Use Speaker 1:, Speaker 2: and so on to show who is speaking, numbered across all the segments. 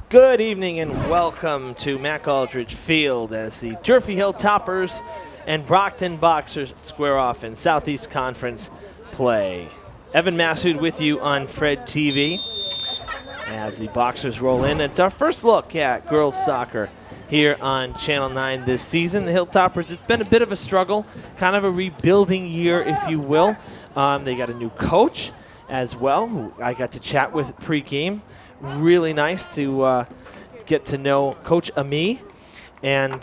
Speaker 1: Good evening and welcome to Mac Aldridge Field as the Durfee Hilltoppers and Brockton Boxers square off in Southeast Conference play. Evan Massoud with you on Fred TV as the Boxers roll in. It's our first look at girls soccer here on Channel 9 this season. The Hilltoppers, it's been a bit of a struggle, kind of a rebuilding year, if you will. They got a new coach as well, who I got to chat with pregame. Really nice to get to know Coach Ami. And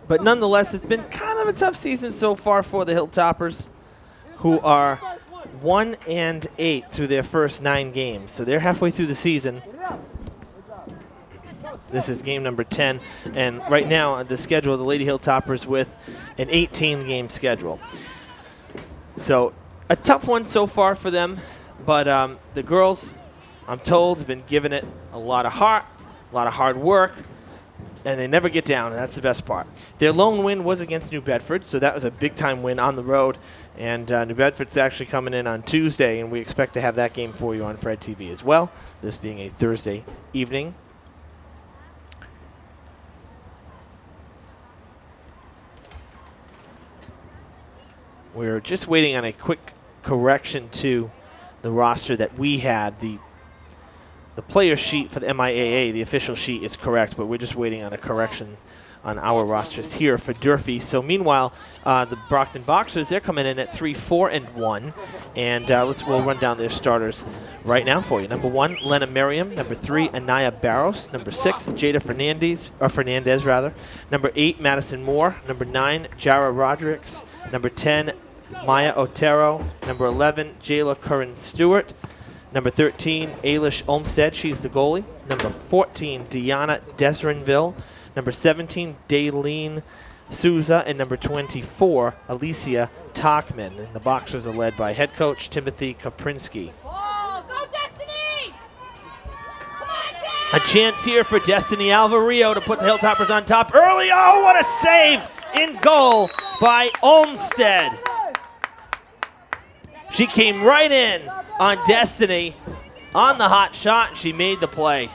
Speaker 1: but nonetheless, it's been kind of a tough season so far for the Hilltoppers, who are 1-8 through their first 9 games. So they're halfway through the season. This is game number 10. And right now on the schedule, the Lady Hilltoppers with an 18-game schedule. So a tough one so far for them. But the girls, I'm told, have been giving it a lot of heart, a lot of hard work, and they never get down, and that's the best part. Their lone win was against New Bedford, so that was a big-time win on the road, and New Bedford's actually coming in on Tuesday, and we expect to have that game for you on Fred TV as well, this being a Thursday evening. We're just waiting on a quick correction to the roster that we had. The player sheet for the MIAA, the official sheet, is correct, but we're just waiting on a correction on our rosters here for Durfee. So meanwhile, the Brockton Boxers, they're coming in at 3-4-1, and we'll run down their starters right now for you. Number 1, Lena Merriam. Number 3, Anaya Barros. Number 6, Jada Fernandez. Number 8, Madison Moore. Number 9, Jara Rodriguez. Number 10, Maya Otero. Number 11, Jayla Curran Stewart. Number 13, Ailish Olmstead. She's the goalie. Number 14, Deanna Desrenville. Number 17, Daylene Souza. And number 24, Alicia Talkman. And the Boxers are led by head coach Timothy Kaprinski.
Speaker 2: Oh, go Destiny!
Speaker 1: A chance here for Destiny Alvarillo to put the Hilltoppers on top early. Oh, what a save in goal by Olmstead. She came right in on Destiny on the hot shot. She made the play.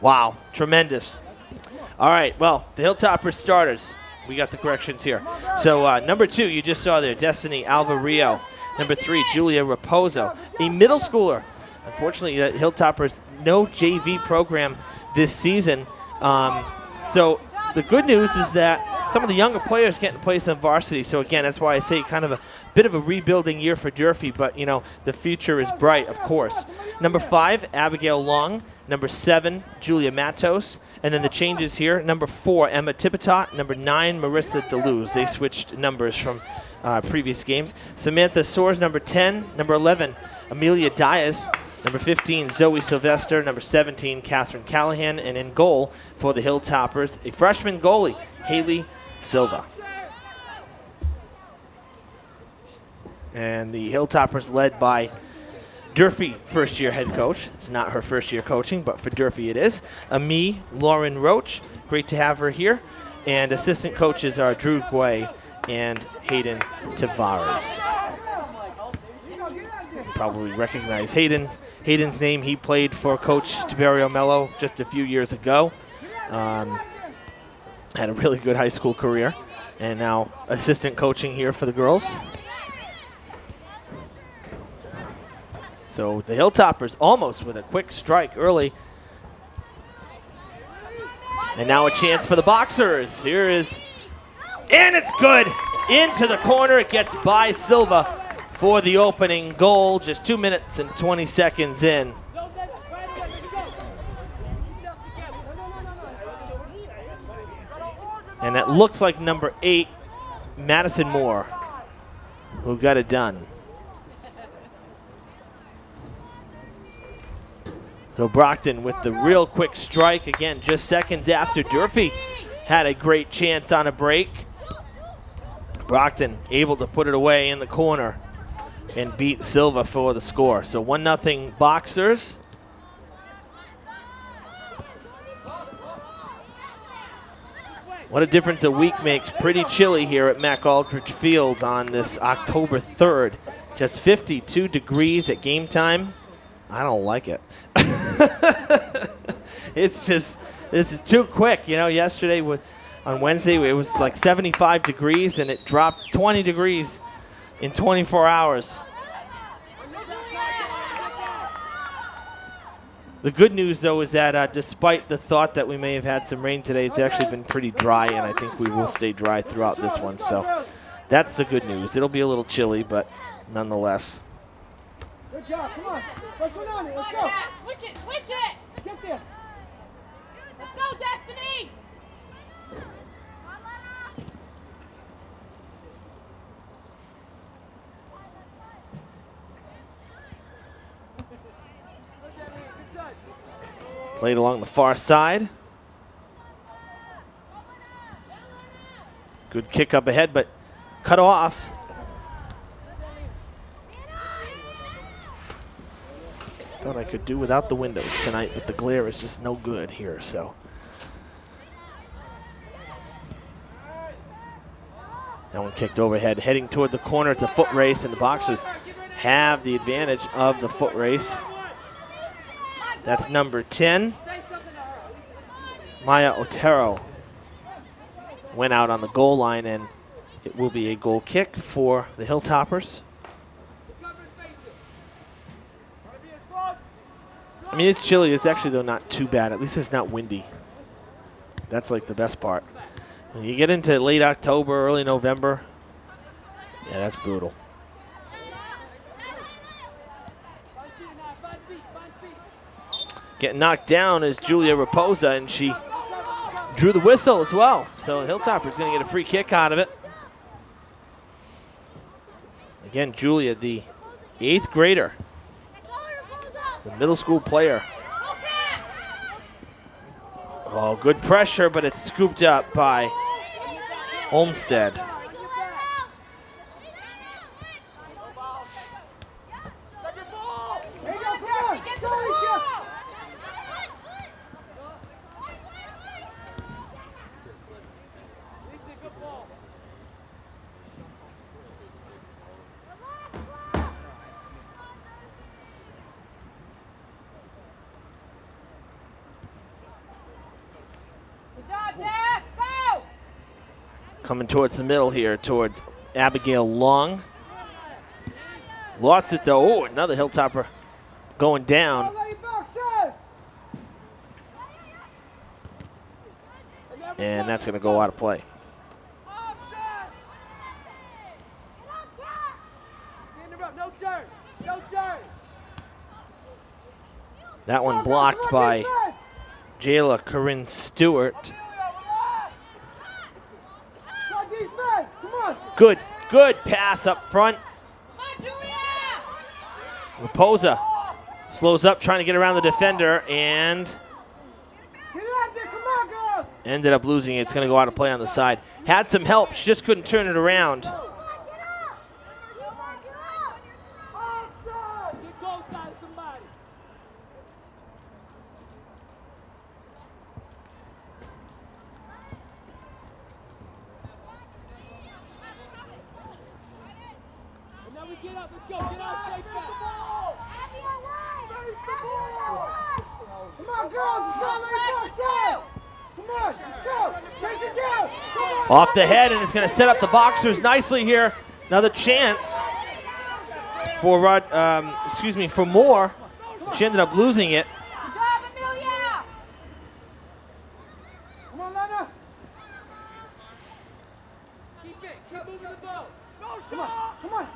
Speaker 1: Wow, tremendous. All right, well, the Hilltoppers starters. We got the corrections here. So number 2, you just saw there, Destiny Alvarillo. Number 3, Julia Raposo, a middle schooler. Unfortunately, the Hilltoppers, no JV program this season. So the good news is that some of the younger players getting to play some varsity. So, again, that's why I say kind of a bit of a rebuilding year for Durfee. But, you know, the future is bright, of course. Number 5, Abigail Long. Number 7, Julia Matos. And then the changes here. Number 4, Emma Tipitot. Number 9, Marissa Deleuze. They switched numbers from previous games. Samantha Soares, number 10. Number 11, Amelia Dias. Number 15, Zoe Sylvester. Number 17, Catherine Callahan. And in goal for the Hilltoppers, a freshman goalie, Haley Silva. And the Hilltoppers led by Durfee first-year head coach. It's not her first year coaching, but for Durfee it is. Ami Lauren Roach. Great to have her here. And assistant coaches are Drew Guay and Hayden Tavares. Probably recognize Hayden's name. He played for Coach Tiberio Mello just a few years ago. Had a really good high school career, and now assistant coaching here for the girls. So the Hilltoppers almost with a quick strike early. And now a chance for the Boxers. Here is, and it's good. Into the corner, it gets by Silva for the opening goal, just 2 minutes and 20 seconds in. And that looks like number 8, Madison Moore, who got it done. So Brockton with the real quick strike, again, just seconds after Durfee had a great chance on a break. Brockton able to put it away in the corner and beat Silva for the score. So 1-0 Boxers. What a difference a week makes. Pretty chilly here at Mac Aldridge Field on this October 3rd Just 52 degrees at game time. I don't like it. It's just, this is too quick. You know, yesterday on Wednesday, it was like 75 degrees, and it dropped 20 degrees in 24 hours. The good news, though, is that despite the thought that we may have had some rain today, it's actually been pretty dry, and I think we will stay dry throughout this one. So that's the good news. It'll be a little chilly, but nonetheless.
Speaker 3: Good job. Come on. Let's run on it. Let's go.
Speaker 2: Switch it. Switch it.
Speaker 3: Get there.
Speaker 2: Let's go, Destiny.
Speaker 1: Played along the far side. Good kick up ahead, but cut off. Thought I could do without the windows tonight, but the glare is just no good here, so. That one kicked overhead, heading toward the corner. It's a foot race, and the Boxers have the advantage of the foot race. That's number 10. Maya Otero went out on the goal line, and it will be a goal kick for the Hilltoppers. I mean, it's chilly. It's actually, though, not too bad. At least it's not windy. That's like the best part. When you get into late October, early November, yeah, that's brutal. Getting knocked down is Julia Raposa, and she drew the whistle as well. So Hilltopper's going to get a free kick out of it. Again, Julia, the 8th grader, the middle school player. Oh, good pressure, but it's scooped up by Olmsted. Coming towards the middle here, towards Abigail Long. Lost it, though. Oh, another Hilltopper going down. And that's going to go out of play. That one blocked by Jayla Corinne Stewart. Good pass up front. Raposa slows up, trying to get around the defender, and ended up losing it. It's going to go out of play on the side. Had some help. She just couldn't turn it around. Off the head, and it's going to set up the Boxers nicely here. Another chance for for Moore. She ended up losing it.
Speaker 2: Good job, Amelia.
Speaker 3: Come on, Lana.
Speaker 2: Keep moving the ball.
Speaker 3: Come on, come on.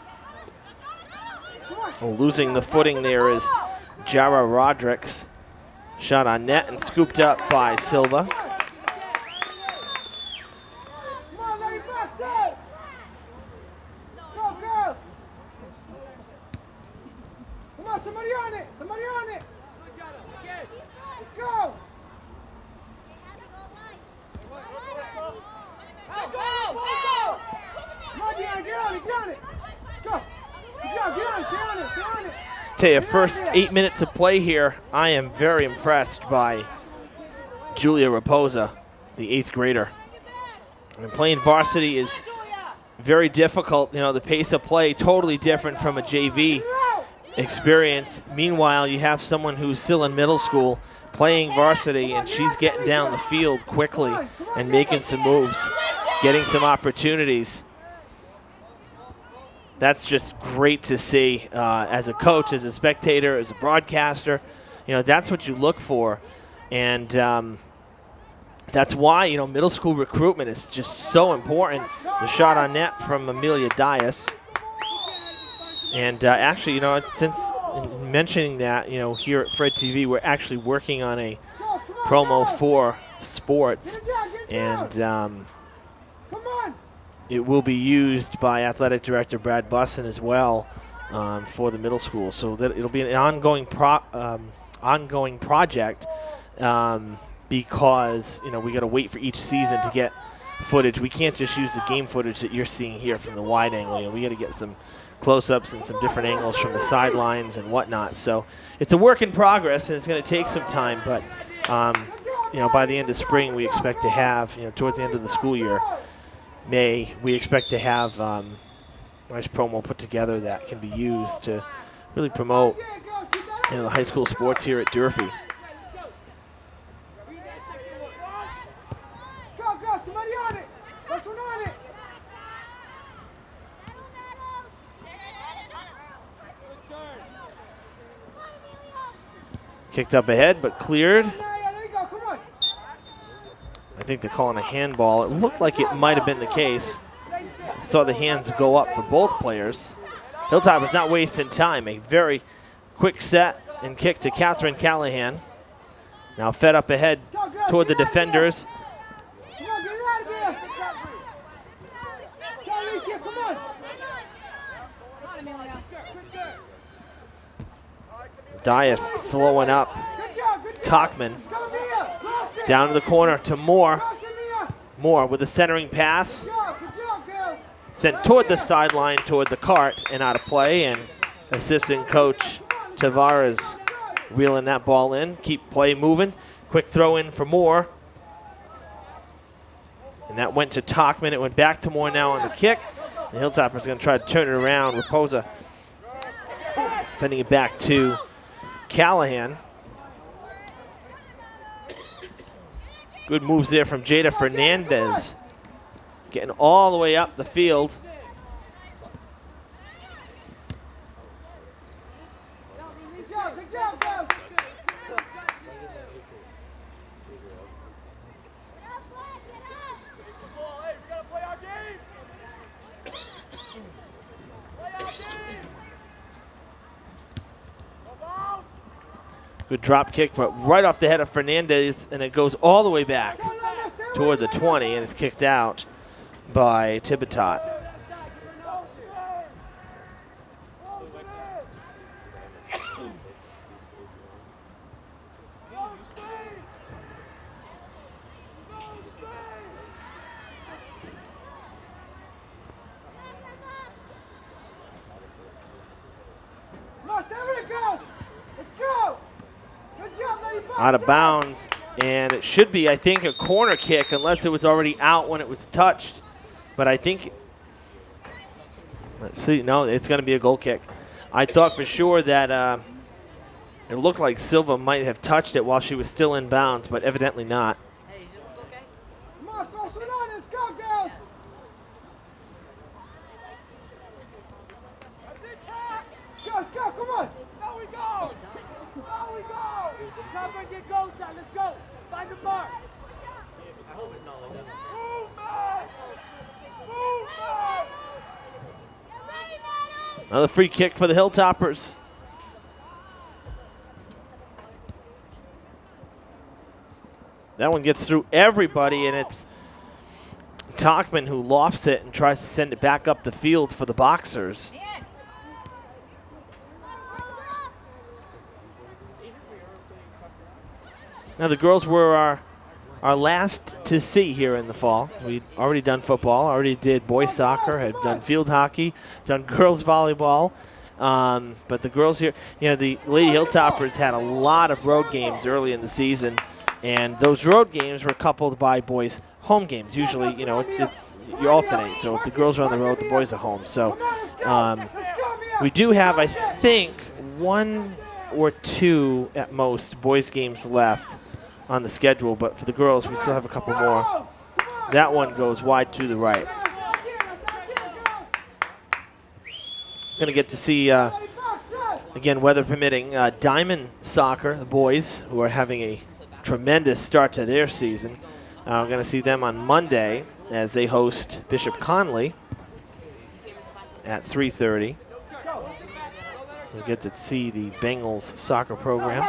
Speaker 3: Come on.
Speaker 1: Oh, losing the footing there is Jara Rodricks. Shot on net and scooped up by Silva.
Speaker 3: Somebody on it! Somebody on it! Let's go!
Speaker 2: Go!
Speaker 3: Come on, Deanna, get on it, get on it! Let's go! Good job, get on it, stay on it, stay on it!
Speaker 1: Tell you, first 8 minutes of play here, I am very impressed by Julia Raposa, the 8th grader. And playing varsity is very difficult. You know, the pace of play totally different from a JV experience. Meanwhile, you have someone who's still in middle school playing varsity, and she's getting down the field quickly and making some moves, getting some opportunities. That's just great to see as a coach, as a spectator, as a broadcaster. You know, that's what you look for. And that's why, you know, middle school recruitment is just so important. The shot on net from Amelia Dias. And actually, you know, since mentioning that, you know, here at Fred TV, we're actually working on a promo for sports. And it will be used by Athletic Director Brad Bussin as well for the middle school. So that it'll be an ongoing project because, you know, we got to wait for each season to get footage. We can't just use the game footage that you're seeing here from the wide angle. You know, we got to get some close-ups and some different angles from the sidelines and whatnot. So it's a work in progress, and it's going to take some time. But, you know, by the end of spring, we expect to have, you know, towards the end of the school year, May, we expect to have nice promo put together that can be used to really promote, you know, the high school sports here at Durfee.
Speaker 3: Go, somebody on it. That's one on it.
Speaker 1: Kicked up ahead, but cleared.
Speaker 3: Yeah, there you go. Come on.
Speaker 1: I think they're calling a handball. It looked like it might have been the case. I saw the hands go up for both players. Hilltopper's not wasting time. A very quick set and kick to Catherine Callahan. Now fed up ahead toward the defenders.
Speaker 3: Come on, get it out of there. Go, Alicia, come on.
Speaker 1: Dias slowing up.
Speaker 3: Good job, good job.
Speaker 1: Talkman
Speaker 3: Go, Mia. Cross it.
Speaker 1: down to the corner to Moore.
Speaker 3: Cross it, Mia.
Speaker 1: Moore with a centering pass.
Speaker 3: Good job, girls.
Speaker 1: Sent toward the sideline, toward the cart, and out of play. And assistant coach Tavares reeling that ball in. Keep play moving. Quick throw in for Moore. And that went to Talkman. It went back to Moore now on the kick. And Hilltopper's going to try to turn it around. Raposa sending it back to Callahan. Good moves there from Jada Fernandez. Getting all the way up the field.
Speaker 3: Good job, girls.
Speaker 1: Good drop kick, but right off the head of Fernandez, and it goes all the way back toward the 20, and it's kicked out by Tibitot. Out of bounds, and it should be, I think, a corner kick unless it was already out when it was touched. But I think, let's see, no, it's going to be a goal kick. I thought for sure that it looked like Silva might have touched it while she was still in bounds, but evidently not.
Speaker 3: Come on, first one on, let's go, girls. Let's go, come on.
Speaker 2: Now we go. Now we go. Cover and get goals out. Let's go. Find the mark. I hope it's not like that. Movement!
Speaker 1: Another free kick for the Hilltoppers. That one gets through everybody, and it's Talkman who lofts it and tries to send it back up the field for the Boxers. Now the girls were our last to see here in the fall. We'd already done football, already did boys soccer, had done field hockey, done girls volleyball. But the girls here, you know, the Lady Hilltoppers had a lot of road games early in the season. And those road games were coupled by boys' home games. Usually, you know, it's you alternate. So if the girls are on the road, the boys are home. So we do have, I think, 1 or 2 at most boys' games left on the schedule. But for the girls, we still have a couple more. That one goes wide to the right. Going to get to see, again, weather permitting, Diamond Soccer, the boys, who are having a tremendous start to their season. We're going to see them on Monday as they host Bishop Conley at 3:30. We'll get to see the Bengals soccer program.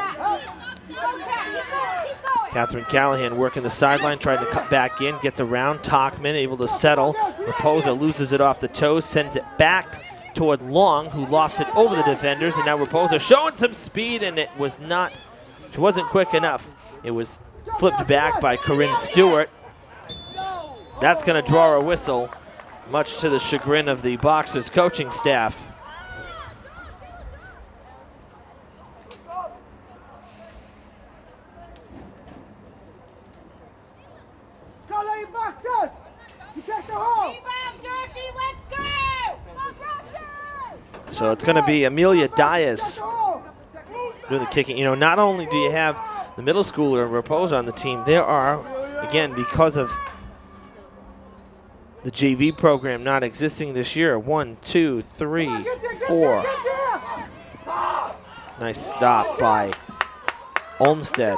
Speaker 1: Catherine Callahan working the sideline, trying to cut back in, gets around. Talkman able to settle. Raposa loses it off the toes, sends it back toward Long, who lofts it over the defenders. And now Raposa showing some speed, and it was not, she wasn't quick enough. It was flipped back by Corinne Stewart. That's going to draw a whistle, much to the chagrin of the Boxers coaching staff. So it's going to be Amelia Dias doing the kicking. You know, not only do you have the middle schooler Raposa on the team, there are, again, because of the JV program not existing this year, 1, 2, 3, 4. Nice stop by Olmsted.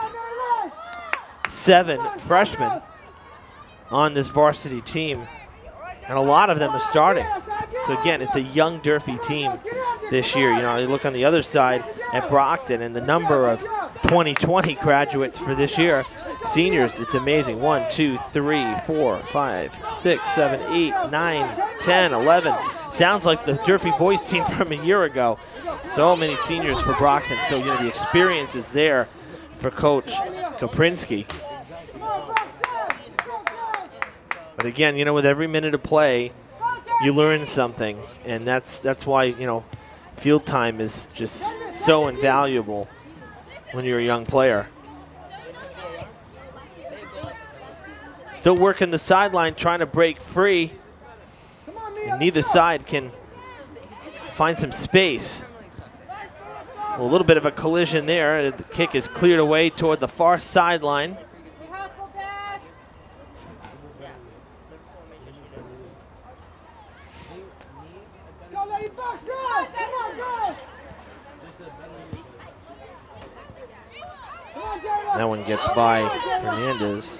Speaker 1: 7 freshmen on this varsity team, and a lot of them are starting. So again, it's a young Durfee team this year. You know, you look on the other side at Brockton and the number of 2020 graduates for this year, seniors, it's amazing. 1, 2, 3, 4, 5, 6, 7, 8, 9, 10, 11. Sounds like the Durfee boys team from a year ago. So many seniors for Brockton. So, you know, the experience is there for Coach Koprinski. But again, you know, with every minute of play, you learn something, and that's why, you know, field time is just so invaluable when you're a young player. Still working the sideline, trying to break free, and neither side can find some space. Well, a little bit of a collision there. The kick is cleared away toward the far sideline. That one gets by Fernandez.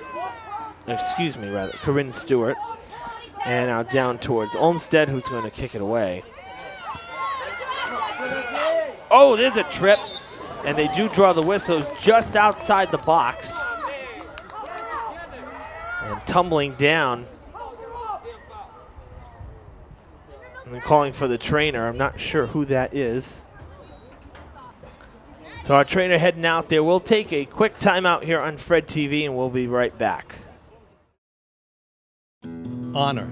Speaker 1: Excuse me, rather, Corinne Stewart. And now down towards Olmsted, who's going to kick it away. Oh, there's a trip. And they do draw the whistle. It's just outside the box. And tumbling down. And then calling for the trainer. I'm not sure who that is. So our trainer heading out there. We'll take a quick timeout here on Fred TV, and we'll be right back.
Speaker 4: Honor,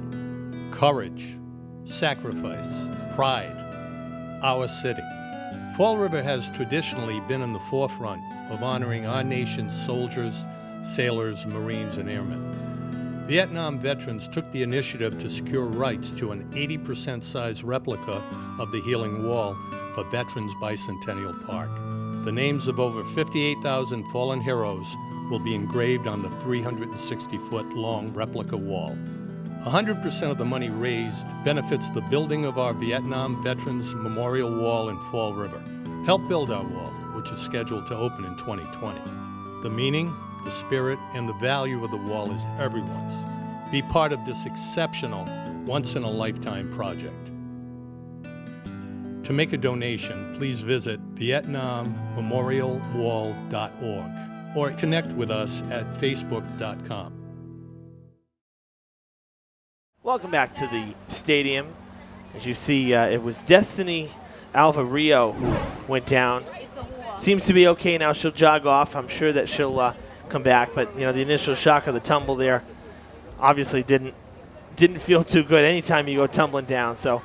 Speaker 4: courage, sacrifice, pride, our city. Fall River has traditionally been in the forefront of honoring our nation's soldiers, sailors, Marines, and airmen. Vietnam veterans took the initiative to secure rights to an 80% size replica of the Healing Wall for Veterans Bicentennial Park. The names of over 58,000 fallen heroes will be engraved on the 360-foot long replica wall. 100% of the money raised benefits the building of our Vietnam Veterans Memorial Wall in Fall River. Help build our wall, which is scheduled to open in 2020. The meaning, the spirit, and the value of the wall is everyone's. Be part of this exceptional, once-in-a-lifetime project. To make a donation, please visit VietnamMemorialWall.org or connect with us at Facebook.com.
Speaker 1: Welcome back to the stadium. As you see, it was Destiny Alvarillo who went down. Seems to be okay now. She'll jog off. I'm sure that she'll come back. But, you know, the initial shock of the tumble there obviously didn't feel too good anytime you go tumbling down. So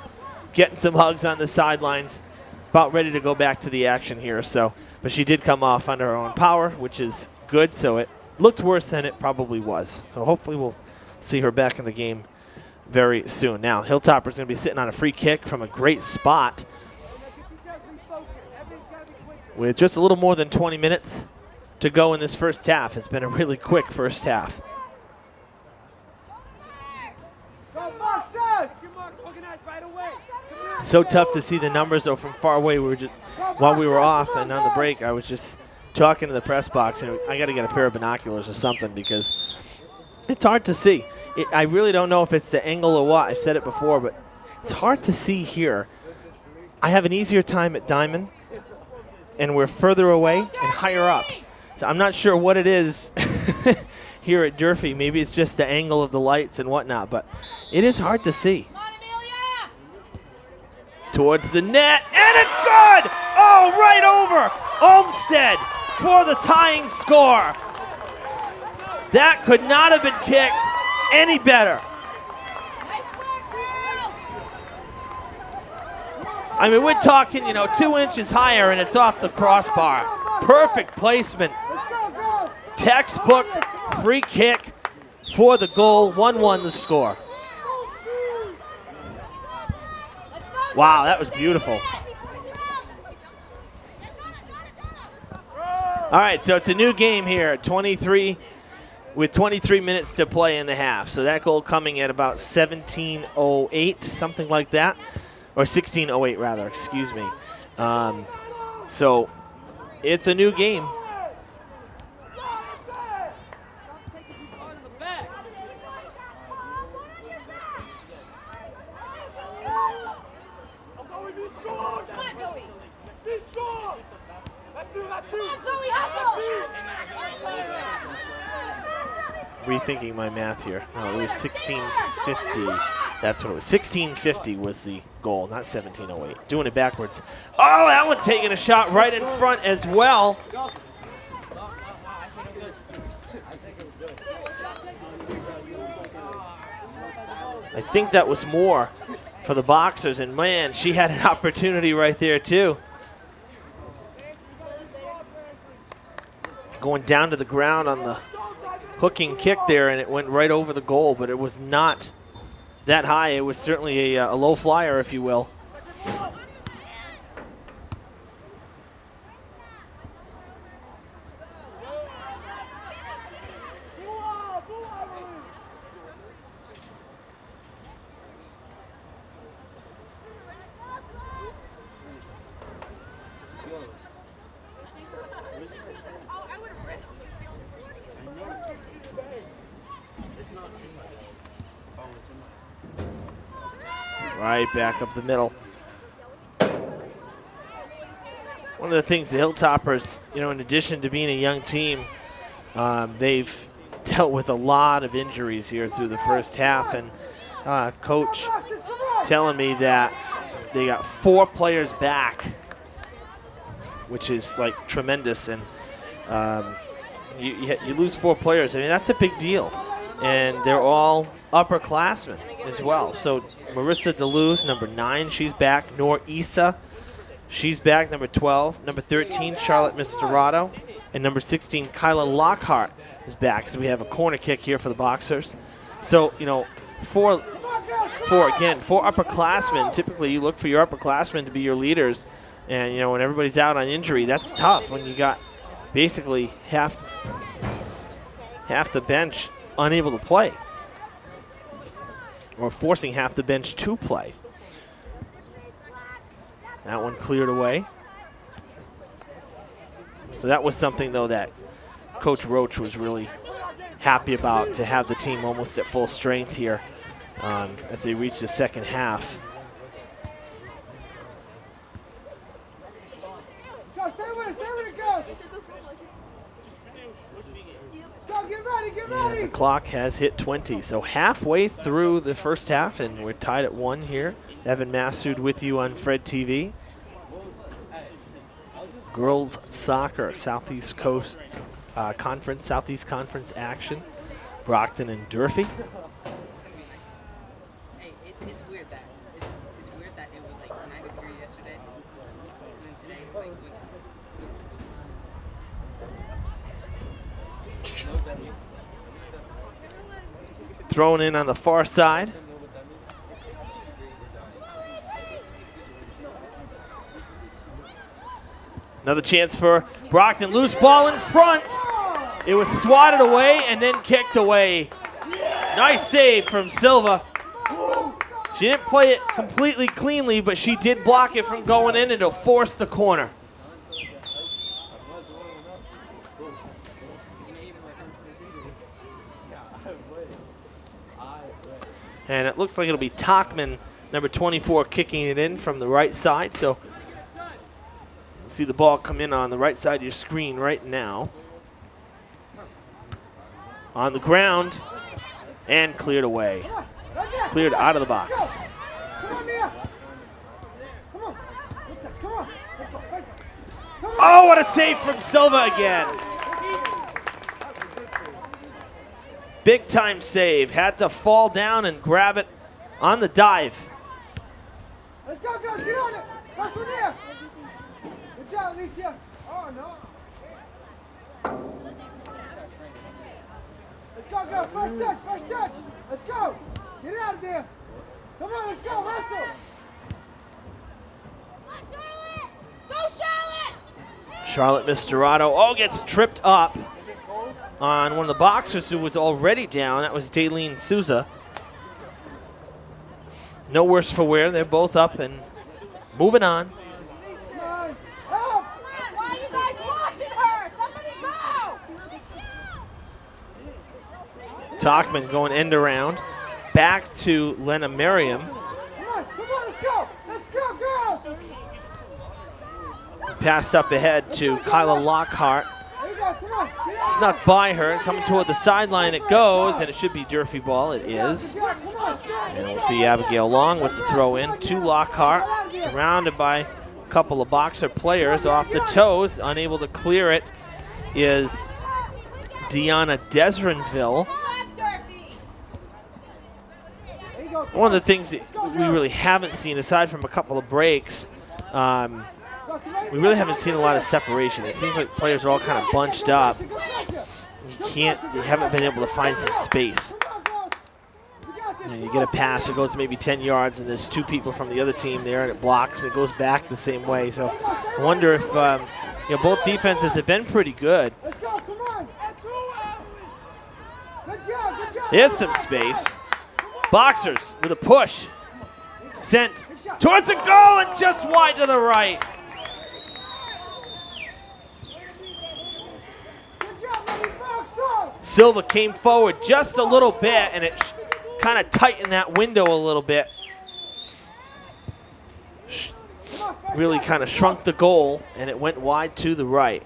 Speaker 1: getting some hugs on the sidelines, about ready to go back to the action here. So, but she did come off under her own power, which is good. So it looked worse than it probably was. So hopefully we'll see her back in the game very soon. Now, Hilltopper's going to be sitting on a free kick from a great spot with just a little more than 20 minutes to go in this first half. It's been a really quick first half. So tough to see the numbers, though, from far away. While we were off and on the break, I was just talking to the press box, and I got to get a pair of binoculars or something because it's hard to see. I really don't know if it's the angle or what. I've said it before, but it's hard to see here. I have an easier time at Diamond, and we're further away and higher up. So I'm not sure what it is here at Durfee. Maybe it's just the angle of the lights and whatnot, but it is hard to see. Towards the net, and it's good! Oh, right over Olmsted for the tying score. That could not have been kicked any better. I mean, we're talking, 2 inches higher, and it's off the crossbar. Perfect placement. Textbook free kick for the goal. 1-1 the score. Wow, that was beautiful. All right, so it's a new game here, 23 minutes to play in the half. So that goal coming at about 17:08, something like that, or 16:08 rather, excuse me. So it's a new game. Rethinking my math here. No, it was 1650. That's what it was. 1650 was the goal, not 1708. Doing it backwards. Oh, that one taking a shot right in front as well. I think that was more for the Boxers, and man, she had an opportunity right there too. Going down to the ground on the hooking kick there, and it went right over the goal, but it was not that high. It was certainly a low flyer, if you will. Right back up the middle. One of the things the Hilltoppers, in addition to being a young team, they've dealt with a lot of injuries here through the first half, and coach telling me that they got 4 players back, which is like tremendous, and you lose 4 players. I mean, that's a big deal, and they're all upperclassmen as well. So Marissa DeLuz, number 9, she's back. Nor Issa, she's back. Number 12. Number 13, Charlotte Misturado. And number 16, Kyla Lockhart is back. So we have a corner kick here for the Boxers. So, 4 upperclassmen. Typically, you look for your upperclassmen to be your leaders. And, when everybody's out on injury, that's tough when you got basically half the bench unable to play, or forcing half the bench to play. That one cleared away. So that was something, though, that Coach Roach was really happy about, to have the team almost at full strength here as they reach the second half.
Speaker 3: Stay with it, girls. Get ready.
Speaker 1: And the clock has hit 20, so halfway through the first half, and we're tied at 1 here. Evan Massoud with you on Fred TV. Girls soccer, Southeast Coast Conference, Southeast Conference action. Brockton and Durfee.
Speaker 5: Hey, it's weird that it was like 93 yesterday, and then today it's like winter.
Speaker 1: Thrown in on the far side. Another chance for Brockton. Loose ball in front. It was swatted away and then kicked away. Nice save from Silva. She didn't play it completely cleanly, but she did block it from going in, and it'll force the corner. And it looks like it'll be Tachman, number 24, kicking it in from the right side. So you'll see the ball come in on the right side of your screen right now. On the ground and cleared away. Cleared out of the box. Oh, what a save from Silva again. Big time save. Had to fall down and grab it on the dive.
Speaker 3: Let's go, girls. Get on it. Pass from there. Good job, Alicia. Oh, no. Let's go, girl. First touch. First touch. Let's go. Get out of there. Come on, let's go. Wrestle.
Speaker 2: Go, Charlotte!
Speaker 1: Charlotte Misturado. Oh, gets tripped up on one of the boxers who was already down. That was Daylene Souza. No worse for wear. They're both up and moving on.
Speaker 3: Come on. Help.
Speaker 2: Why are you guys watching her? Somebody go!
Speaker 1: Tachman going end around. Back to Lena Merriam.
Speaker 3: Come on, let's go. Let's go, girls.
Speaker 1: Passed up ahead to Kyla Lockhart.
Speaker 3: There you go. Come on. Get out.
Speaker 1: Snuck by her. Coming toward the sideline it goes, and it should be Durfee ball. It is.
Speaker 3: Come on.
Speaker 1: And we'll see Abigail Long with the throw in to Lockhart. Surrounded by a couple of boxer players off the toes. Unable to clear it is Deanna Desrenville. One of the things that we really haven't seen, aside from a couple of breaks, we really haven't seen a lot of separation. It seems like players are all kind of bunched up. They haven't been able to find some space. You get a pass, it goes maybe 10 yards, and there's two people from the other team there, and it blocks, and it goes back the same way. So I wonder if both defenses have been pretty good.
Speaker 3: Let's go. Come on. Good job.
Speaker 1: There's some space. Boxers with a push. Sent towards the goal and just wide to the right. Silva came forward just a little bit, and it kind of tightened that window a little bit. Really kind of shrunk the goal, and it went wide to the right.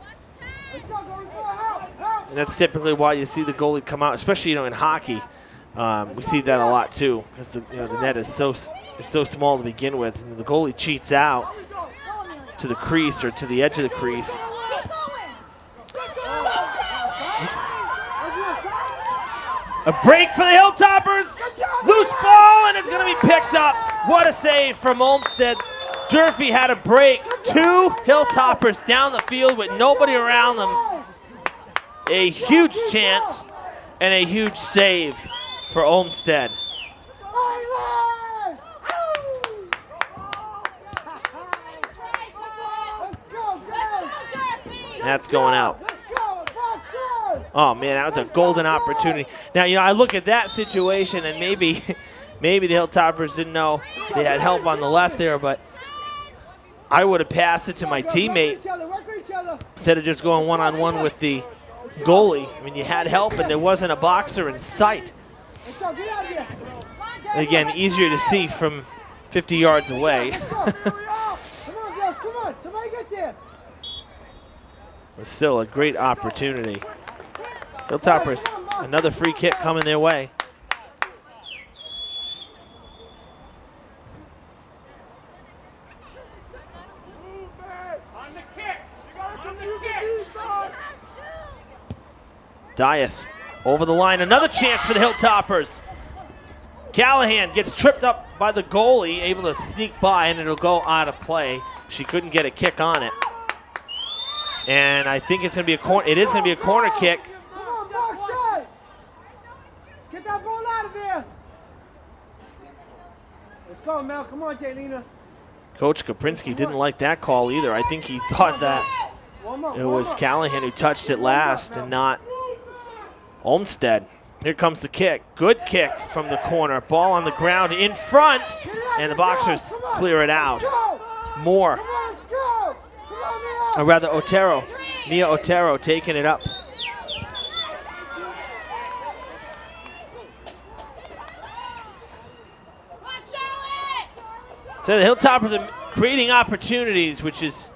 Speaker 1: And that's typically why you see the goalie come out, especially in hockey. We see that a lot too, because the net is so small to begin with, and the goalie cheats out to the crease or to the edge of the crease. A break for the Hilltoppers. Loose ball, and it's going to be picked up. What a save from Olmsted. Durfee had a break. Two Hilltoppers down the field with nobody around them. A huge chance and a huge save for Olmsted. That's going out. Oh man, that was a golden opportunity. Now, I look at that situation, and maybe the Hilltoppers didn't know they had help on the left there, but I would have passed it to my teammate instead of just going one-on-one with the goalie. I mean, you had help, and there wasn't a boxer in sight. Again, easier to see from 50 yards away. But still a great opportunity. Hilltoppers, another free kick coming their way. Dias over the line, another chance for the Hilltoppers. Callahan gets tripped up by the goalie, able to sneak by, and it'll go out of play. She couldn't get a kick on it. And I think it's going to be a corner kick.
Speaker 3: Come on, box side. Get that ball out of there. Let's go, Mel. Come on, Jaylina.
Speaker 1: Coach Kaprinski didn't like that call either. I think he thought that it was Callahan who touched it last and not Olmstead. Here comes the kick. Good kick from the corner. Ball on the ground in front, and the Boxers clear it out. Moore, or rather Otero, Mia Otero taking it up. So the Hilltoppers are creating opportunities, which is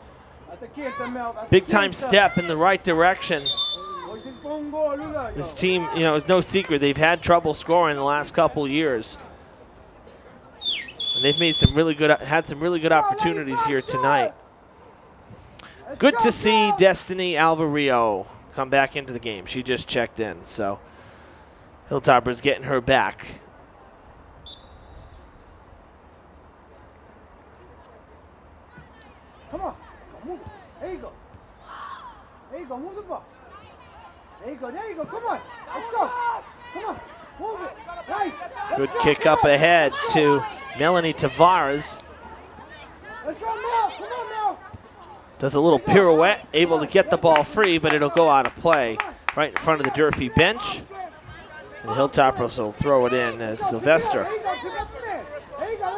Speaker 1: a big-time step in the right direction. This team, you know, it's no secret they've had trouble scoring the last couple years, and they've made some really good, had some really good opportunities here tonight. Good to see Destiny Alvarillo come back into the game. She just checked in, so Hilltoppers getting her back.
Speaker 3: Come on, move it. There you go. There you go, move the ball. There you go, come on. Let's go. Come on, move it. Nice.
Speaker 1: Good kick up ahead to Melanie Tavares.
Speaker 3: Let's go, Mel. Come on, Mel.
Speaker 1: Does a little pirouette, able to get the ball free, but it'll go out of play right in front of the Durfee bench. And the Hilltoppers will throw it in as Sylvester.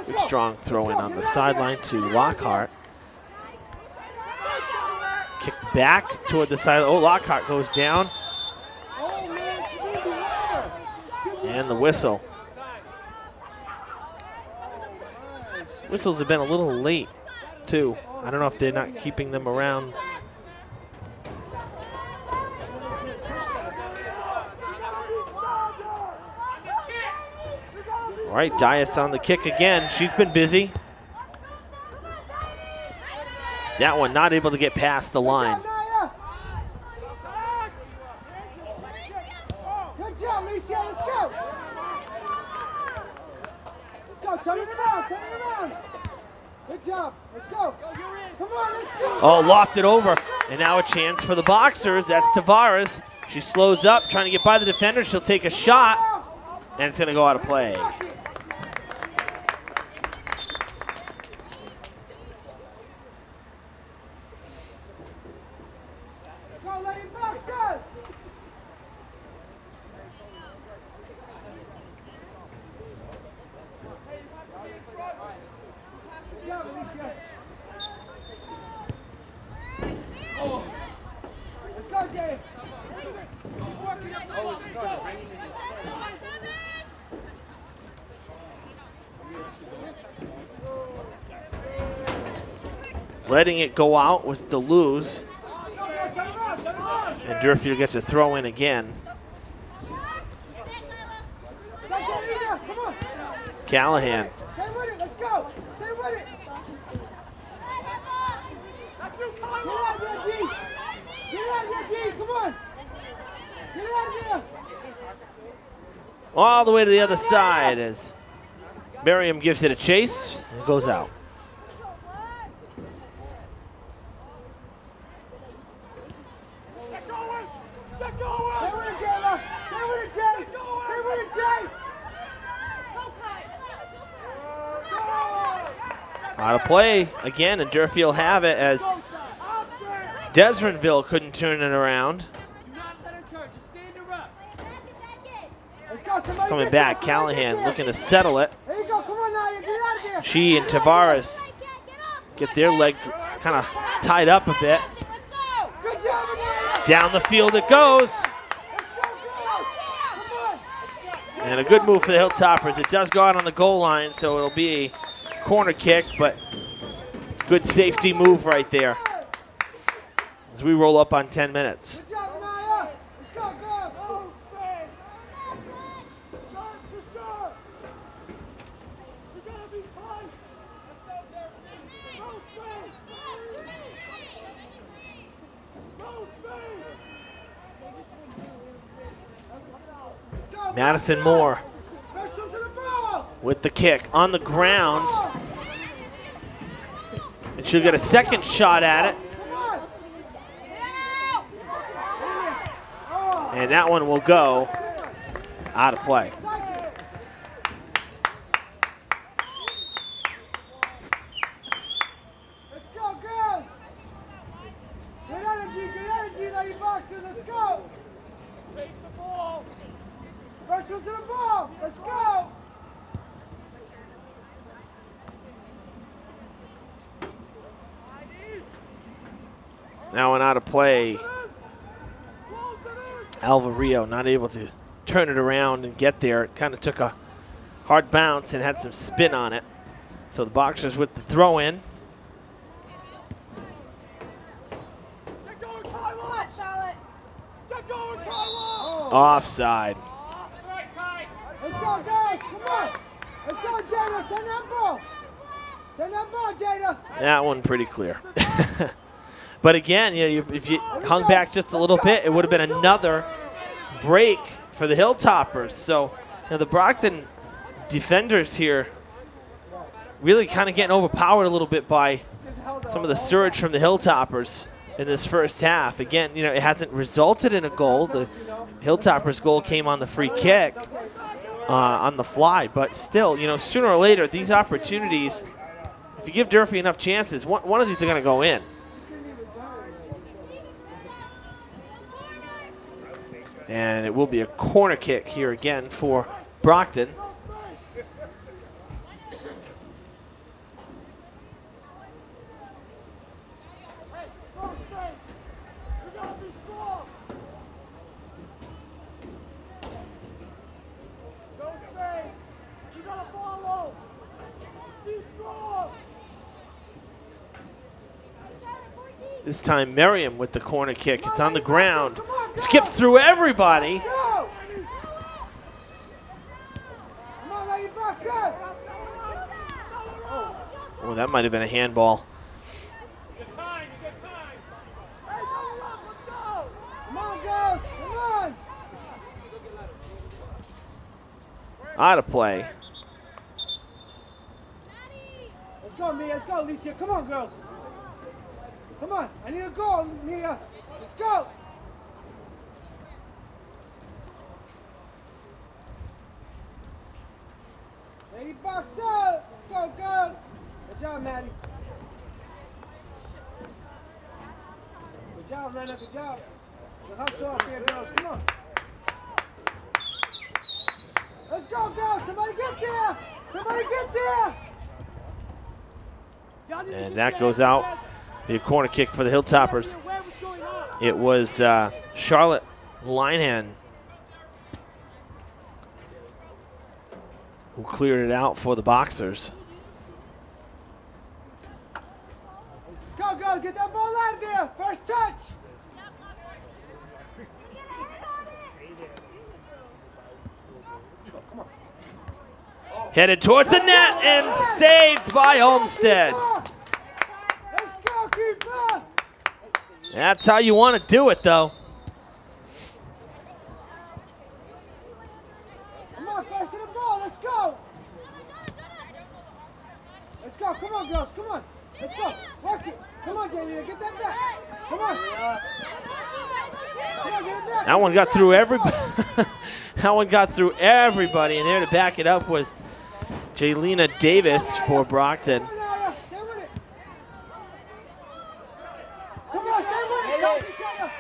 Speaker 1: Good strong throw in on the sideline to Lockhart. Kicked back toward the side. Oh, Lockhart goes down. And the whistle. Whistles have been a little late, too. I don't know if they're not keeping them around. All right, Dias on the kick again. She's been busy. That one not able to get past the line.
Speaker 3: Good job, Alicia. Let's go. Let's go. Turn it around. Turn it around. Good job. Let's go. Come on, let's go.
Speaker 1: Oh, lofted over. And now a chance for the Boxers. That's Tavares. She slows up, trying to get by the defender. She'll take a shot, and it's going to go out of play. Letting it go out was the lose. And Durfee will get to throw in again. Callahan.
Speaker 3: Stay with it. Let's go. Stay with it. Get out there, D. Get out there, D. Come on. Get out there.
Speaker 1: All the way to the other side as Merriam gives it a chase and it goes out. Out of play again, and Durfee will have it as Deserinville couldn't turn it around. Coming back, Callahan looking to settle it. She and Tavares get their legs kind of tied up a bit. Down the field it goes. And a good move for the Hilltoppers. It does go out on the goal line, so it'll be a corner kick, but it's a good safety move right there as we roll up on 10 minutes. Madison Moore with the kick on the ground. And she'll get a second shot at it. And that one will go out of play.
Speaker 3: energy, Lady Boxers, let's go.
Speaker 2: Face the ball.
Speaker 3: First one to the ball, let's go.
Speaker 1: That one out of play. Alvarillo not able to turn it around and get there. It kind of took a hard bounce and had some spin on it. So the Boxers with the throw in.
Speaker 2: Get going, Kyla. Get going, Kyla.
Speaker 1: Offside.
Speaker 2: That's right, Ty.
Speaker 3: Let's go, guys, come on. Let's go, Jada, send that ball. Send that ball, Jada.
Speaker 1: That one pretty clear. But again, you know, if you hung back just a little bit, it would have been another break for the Hilltoppers. So, you know, the Brockton defenders here really kind of getting overpowered a little bit by some of the surge from the Hilltoppers in this first half. Again, you know, it hasn't resulted in a goal. The Hilltoppers' goal came on the free kick on the fly. But still, you know, sooner or later, these opportunities, if you give Durfee enough chances, one of these are going to go in. And it will be a corner kick here again for Brockton. This time Merriam with the corner kick. It's on the ground. Skips through everybody.
Speaker 3: Go. Come on, Lady Boxers.
Speaker 1: Oh, that might have been a handball.
Speaker 2: Good time, good time.
Speaker 3: Hey, double up, let's go. Come on, girls, come on.
Speaker 1: Out of play.
Speaker 3: Let's go, Mia. Let's go, Alicia. Come on, girls. Come on. I need a goal, Mia. Let's go. Lady Boxers. Let's go, girls. Good job, Maddie. Good job, Lena. Good job. The hustle up here, girls. Come on. Let's go, girls. Somebody get there. Somebody get there.
Speaker 1: And that goes out. Be a corner kick for the Hilltoppers. It was Charlotte Linehan who cleared it out for the Boxers.
Speaker 3: Go, girls. Get that ball out of there. First touch.
Speaker 1: Headed towards the net and saved by Olmsted.
Speaker 3: Let's go, keeper.
Speaker 1: That's how you want to do it, though.
Speaker 3: Come on, first to the ball. Let's go. Let's go. Come on, girls. Come on. Let's go. Work it. Come on, Jalina. Get that back. Come on. Come on, get it back.
Speaker 1: That one got through everybody. That one got through everybody, and there to back it up was Jaylina Davis for Brockton.
Speaker 3: Stay with it. Come on, stay with it. Help each other.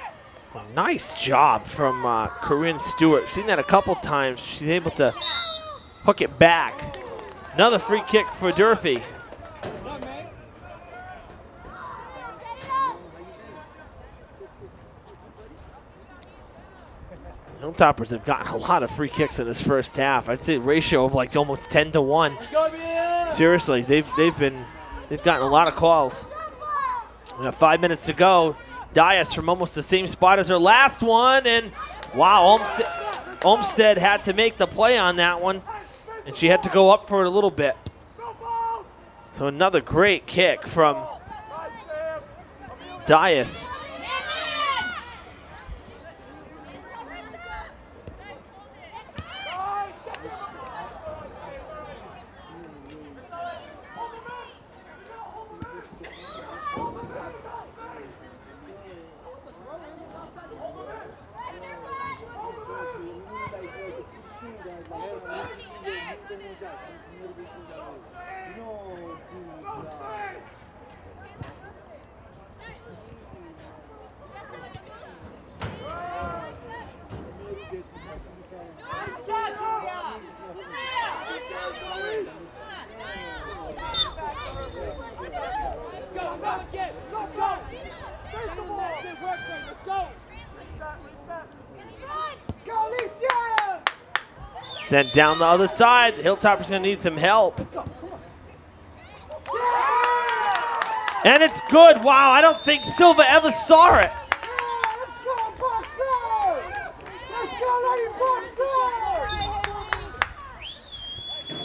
Speaker 1: Nice job from Corinne Stewart. Seen that a couple times. She's able to hook it back. Another free kick for Durfee.
Speaker 3: What's up, man?
Speaker 1: Hilltoppers have gotten a lot of free kicks in this first half. I'd say a ratio of like almost 10 to 1. Seriously, they've gotten a lot of calls. We got 5 minutes to go. Dias from almost the same spot as her last one, and wow, Olmsted had to make the play on that one, and she had to go up for it a little bit. So another great kick from Dias. Sent down the other side. Hilltopper's going to need some help. And it's good. Wow, I don't think Silva ever saw it.
Speaker 3: Let's go, Boxer! Let's go, Lady Boxer!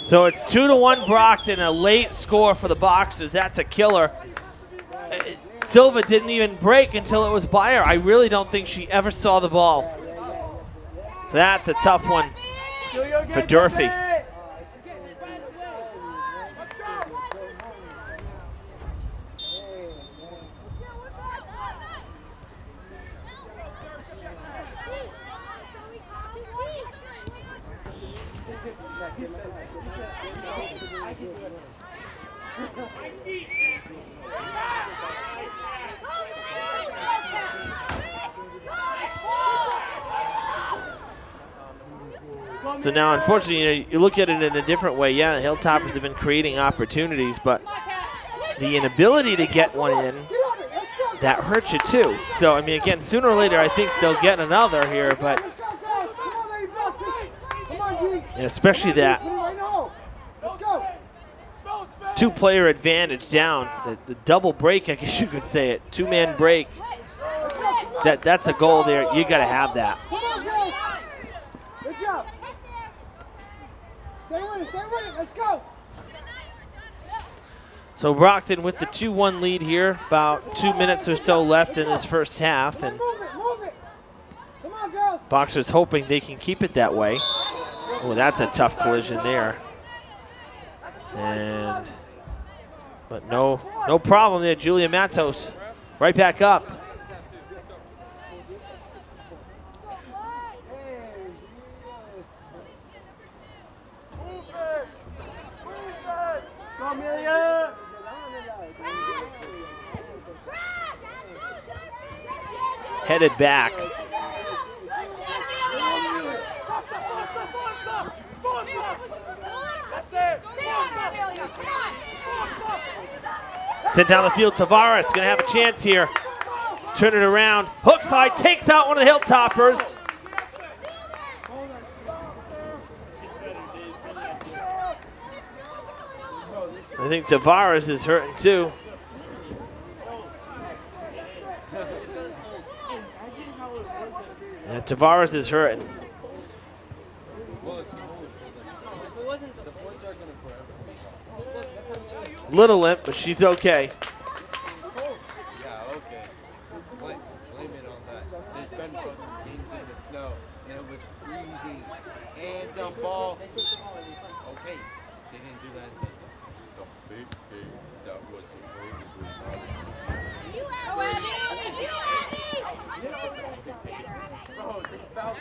Speaker 1: So it's 2-1 Brockton, a late score for the Boxers. That's a killer. Silva didn't even break until it was by her. I really don't think she ever saw the ball. So that's a tough one for Durfee. So now, unfortunately, you look at it in a different way. Yeah, the Hilltoppers have been creating opportunities, but the inability to get one in, that hurts you too. So, I mean, again, sooner or later, I think they'll get another here, but especially that two-player advantage down, the double break, I guess you could say it, two-man break. That's a goal there. You got to have that.
Speaker 3: Good job. Stay with it, let's go.
Speaker 1: So Brockton with the 2-1 lead here, about 2 minutes or so left in this first half, and
Speaker 3: Move it. Come on, girls.
Speaker 1: Boxers hoping they can keep it that way. Oh, that's a tough collision there. But no problem there. Julia Matos right back up.
Speaker 3: Go, Amelia.
Speaker 1: Headed back. Sent down the field, Tavares going to have a chance here. Turn it around. Hook side, takes out one of the Hilltoppers. I think Tavares is hurting too. Yeah, Tavares is hurting. Little limp, but she's okay.
Speaker 6: Yeah, okay. Blame it on that. There's been games in the snow, and it was freezing. And the ball. Okay, they didn't do that. The big thing that was supposedly Oh, they fouled.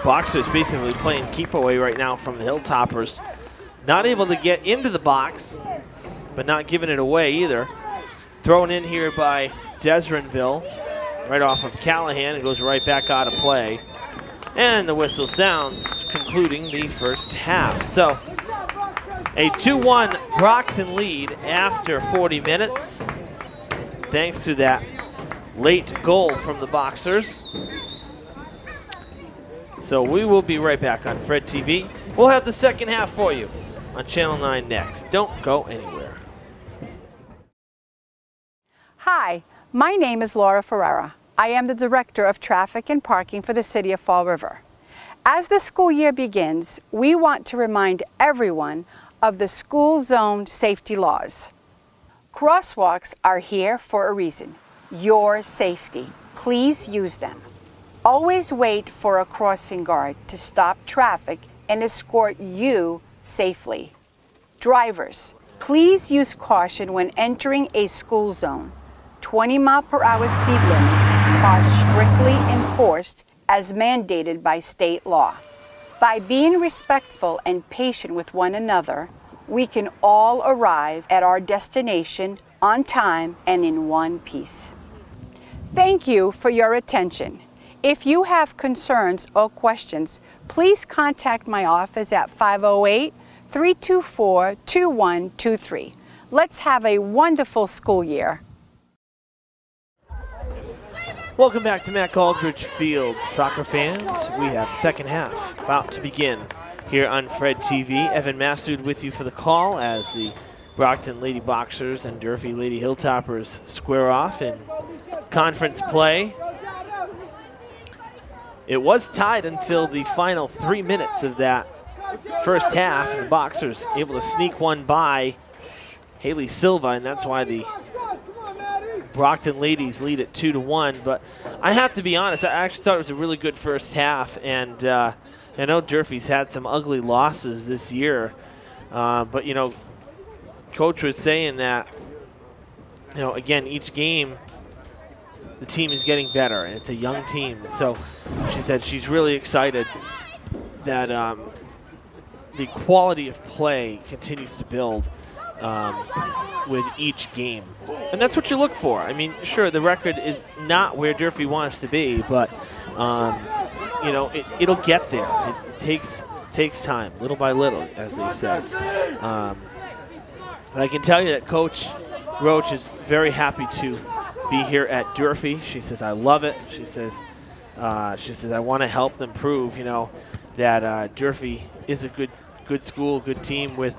Speaker 1: Boxers basically playing keep away right now from the Hilltoppers. Not able to get into the box, but not giving it away either. Thrown in here by Deserinville, right off of Callahan. It goes right back out of play. And the whistle sounds, concluding the first half. So a 2-1 Brockton lead after 40 minutes, thanks to that late goal from the Boxers. So we will be right back on Fred TV. We'll have the second half for you on Channel 9 next. Don't go anywhere.
Speaker 7: Hi, my name is Laura Ferreira. I am the Director of Traffic and Parking for the City of Fall River. As the school year begins, we want to remind everyone of the school zone safety laws. Crosswalks are here for a reason: your safety. Please use them. Always wait for a crossing guard to stop traffic and escort you safely. Drivers, Please use caution when entering a school zone. 20-mile-per-hour speed limits are strictly enforced as mandated by state law. By being respectful and patient with one another, we can all arrive at our destination on time and in one piece. Thank you for your attention. If you have concerns or questions, please contact my office at 508-324-2123. Let's have a wonderful school year.
Speaker 1: Welcome back to Mac Aldridge Field, soccer fans. We have the second half about to begin here on Fred TV. Evan Massoud with you for the call as the Brockton Lady Boxers and Durfee Lady Hilltoppers square off in conference play. It was tied until the final 3 minutes of that first half, and the Boxers able to sneak one by Haley Silva, and that's why the Brockton ladies lead at 2-1. But I have to be honest, I actually thought it was a really good first half, and I know Durfee's had some ugly losses this year, but you know, Coach was saying that, you know, again, each game the team is getting better, and it's a young team. So she said she's really excited that the quality of play continues to build with each game. And that's what you look for. I mean, sure, the record is not where Durfee wants to be, but, you know, it'll get there. It takes time, little by little, as they say. But I can tell you that Coach Roach is very happy to be here at Durfee. She says, I love it. She says, I want to help them prove, you know, that Durfee is a good school, good team with,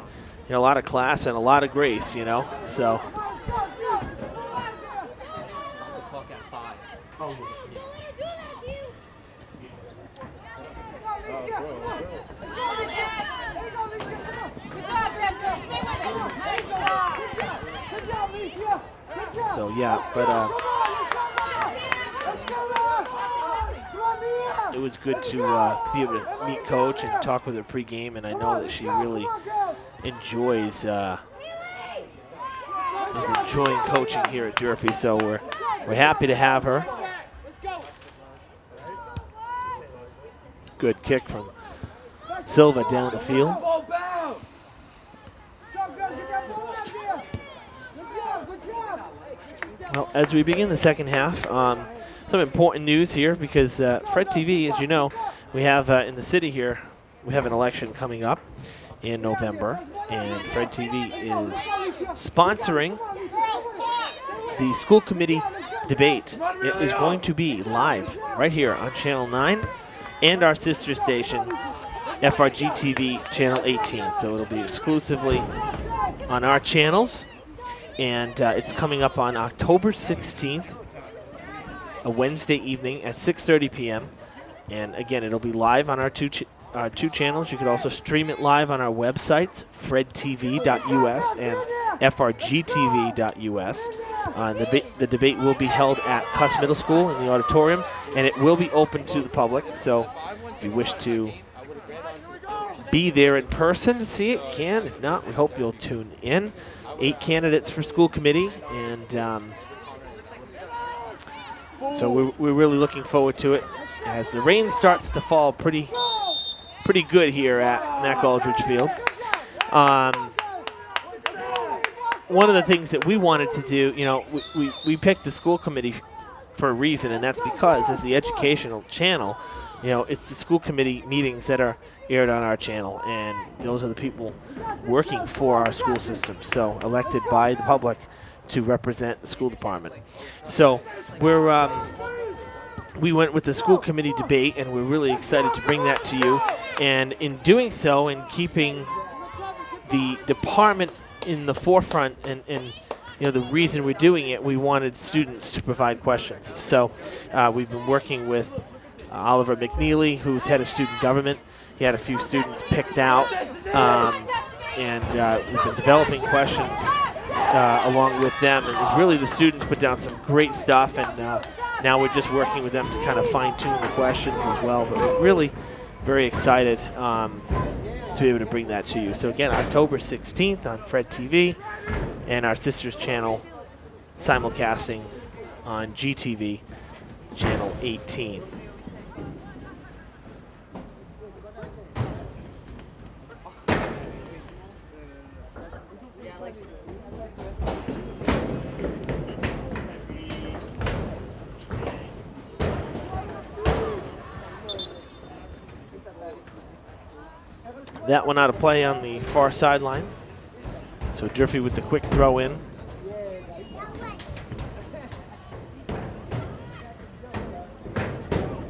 Speaker 1: you know, a lot of class and a lot of grace, you know. So.
Speaker 5: Stop the clock at 5.
Speaker 3: Oh,
Speaker 1: So yeah, but it was good to be able to meet Coach and talk with her pregame, and I know that she really enjoys is enjoying coaching here at Durfee. So we're happy to have her. Good kick from Silva down the field. Well, as we begin the second half, some important news here because Fred TV, as you know, we have in the city here, we have an election coming up in November, and Fred TV is sponsoring the school committee debate. It is going to be live right here on Channel 9 and our sister station, FRG TV Channel 18. So it'll be exclusively on our channels. And it's coming up on October 16th, a Wednesday evening at 6:30 p.m. And again, it'll be live on our two channels. You could also stream it live on our websites, fredtv.us and frgtv.us. The debate will be held at Cuss Middle School in the auditorium, and it will be open to the public. So if you wish to be there in person to see it, you can. If not, we hope you'll tune in. 8 candidates for school committee, and so we're really looking forward to it as the rain starts to fall pretty good here at Mac Aldridge Field. One of the things that we wanted to do, you know, we picked the school committee for a reason, and that's because as the educational channel, you know, it's the school committee meetings that are aired on our channel, and those are the people working for our school system, so elected by the public to represent the school department. So we went with the school committee debate, and we're really excited to bring that to you. And in doing so, and keeping the department in the forefront, and you know, the reason we're doing it, we wanted students to provide questions. So we've been working with Oliver McNeely, who's head of student government. He had a few students picked out, and we've been developing questions along with them. And it was really the students put down some great stuff, and now we're just working with them to kind of fine-tune the questions as well. But we're really very excited to be able to bring that to you. So again, October 16th on Fred TV and our sister's channel simulcasting on GTV channel 18. That one out of play on the far sideline. So Durfee with the quick throw in.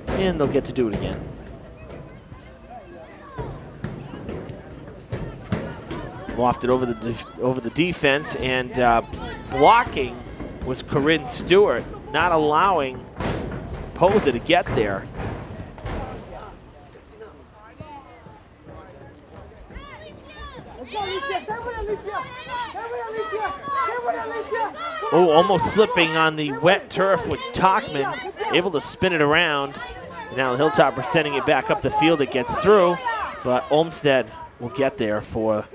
Speaker 1: And they'll get to do it again. Lofted over the defense, and blocking was Corinne Stewart, not allowing Posa to get there. Oh, almost slipping on the wet turf was Talkman, able to spin it around. Now the Hilltopper sending it back up the field. It gets through, but Olmsted will get there for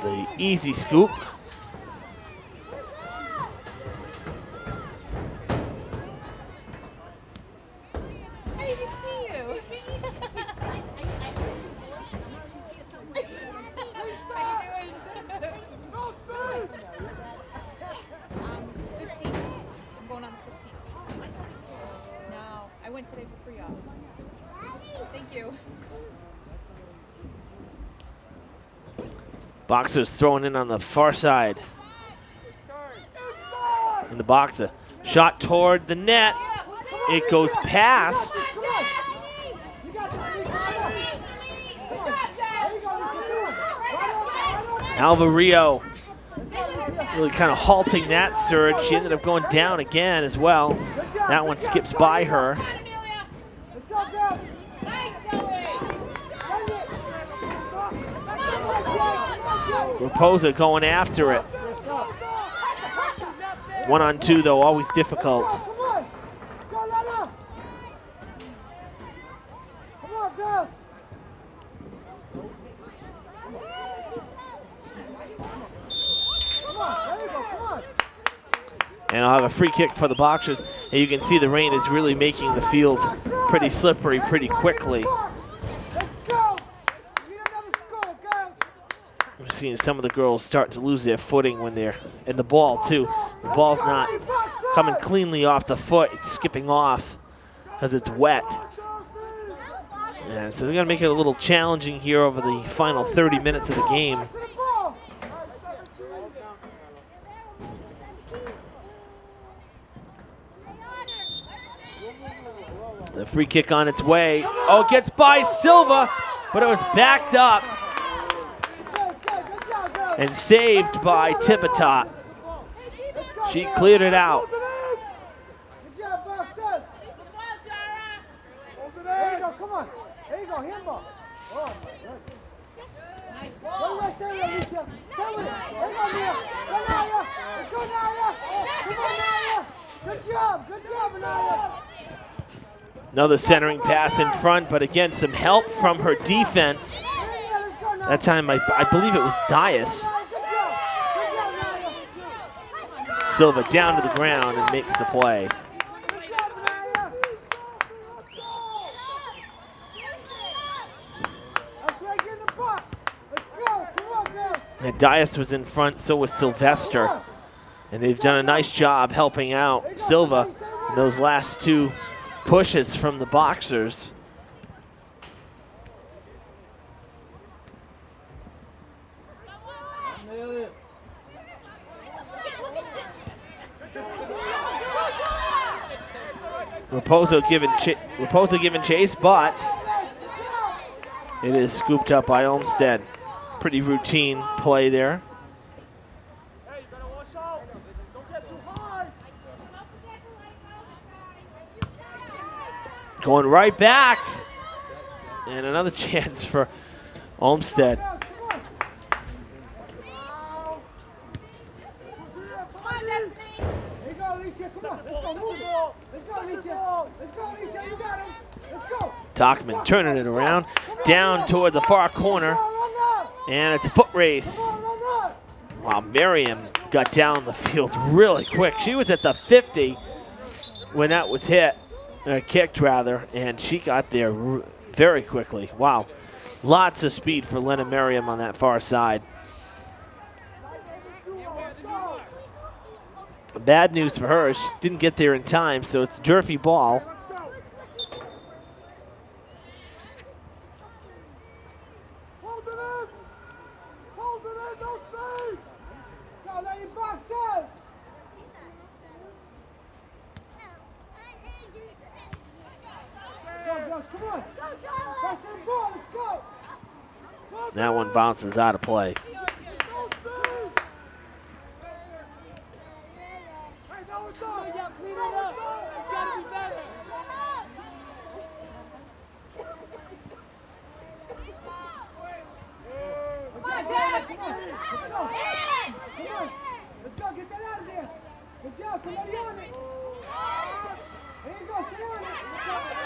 Speaker 1: the easy scoop.
Speaker 8: I didn't see you. How you doing? 15th. I'm going on the 15th. No, I went today for pre-op. Thank you.
Speaker 1: Boxer's throwing in on the far side. And the Boxer shot toward the net. It goes past. Alva Rio really kind of halting that surge. She ended up going down again as well. That one skips by her. Raposa going after it. 1-on-2 though, always difficult. And I'll have a free kick for the Boxers. And you can see the rain is really making the field pretty slippery pretty quickly. We're seeing some of the girls start to lose their footing when they're in the ball too. The ball's not coming cleanly off the foot. It's skipping off because it's wet. And so they're gonna make it a little challenging here over the final 30 minutes of the game. The free kick on its way. Oh, it gets by Silva, but it was backed up and saved by Tipitot. She cleared it out.
Speaker 3: Good job, Boxers. There you go, come on. There you go, handball. Oh, good. Nice ball. Stay with it, Alicia. Stay with it. There you go, Nia. Go, Naya. Let's go, Naya. Come on, Naya. Good job, Naya.
Speaker 1: Another centering pass in front, but again, some help from her defense. That time, I believe it was Dias. Silva down to the ground and makes the play. And Dias was in front, so was Sylvester. And they've done a nice job helping out Silva in those last two pushes from the Boxers. Raposo giving chase, but it is scooped up by Olmsted. Pretty routine play there. Going right back. And another chance for Olmsted. Talkman turning it around, down toward the far corner. And it's a foot race. Wow, Miriam got down the field really quick. She was at the 50 when that was hit, kicked rather, and she got there very quickly. Wow, lots of speed for Lena Miriam on that far side. Bad news for her, she didn't get there in time, so it's Durfee ball. That one bounces out of play.
Speaker 3: Let's go, get that out of there. Good job, somebody on it. There you go, stay on it.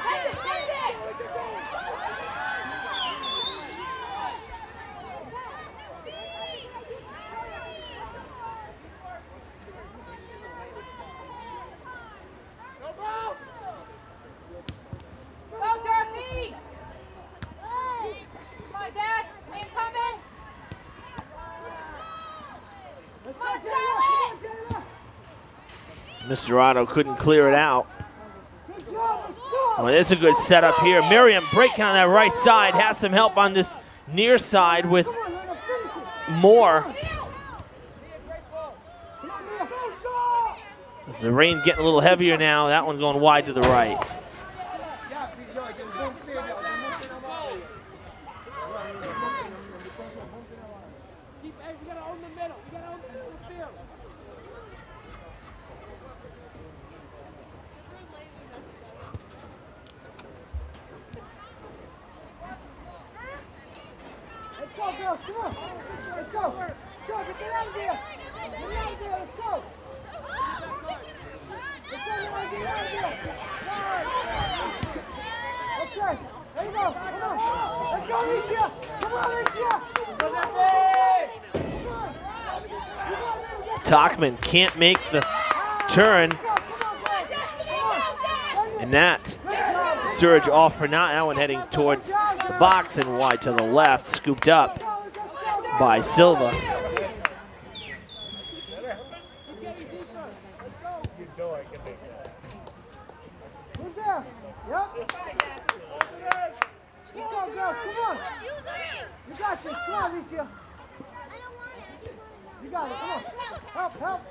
Speaker 2: Send it, send it. Go, Durfee. Come on, Dad. Incoming. Come on, Charlotte.
Speaker 1: Mr. Otto couldn't clear it out. Well, it's a good setup here. Miriam breaking on that right side, has some help on this near side with Moore. As the rain getting a little heavier now, that one going wide to the right. Talkman can't make the turn, and that surge off for now. That one heading towards the box and wide to the left, scooped up by Silva.
Speaker 3: Who's there? Yep. Let's go, girls. Come on. You got this. Come on, Alicia. You got it. Come on. Help, help,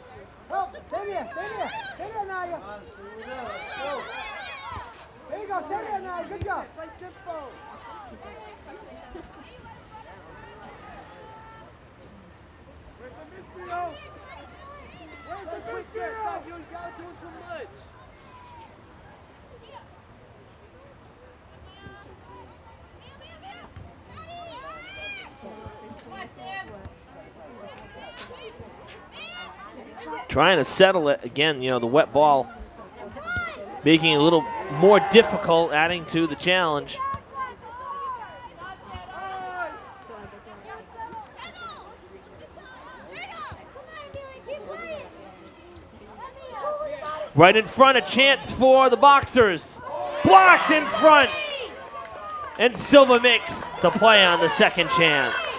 Speaker 3: help. Stay there. Stay there. Stay there, Naya. There you go. Stay there, Naya. Good job. Play simple. Where's the midfield? Where's the quick there? Stop. You guys doing too much.
Speaker 1: Trying to settle it again, you know, the wet ball making it a little more difficult, adding to the challenge. Right in front, a chance for the Boxers. Blocked in front. And Silva makes the play on the second chance.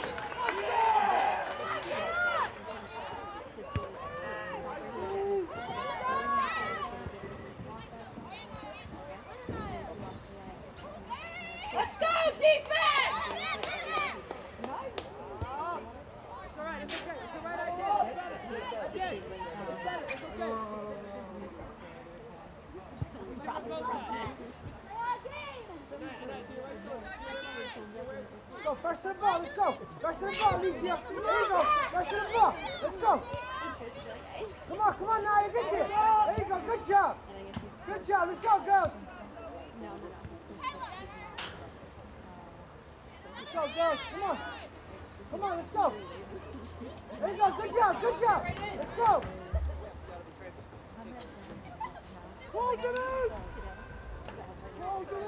Speaker 3: First to the ball, let's go. First to the ball, Alicia. There you go. First to the ball. Let's go. Come on, Naya, get there. There you go. Good job. Good job. Let's go, girls. Let's go, girls. Come on. Come on, let's go. There you go. Good job. Good job. Let's go. Hold it in. Hold it in.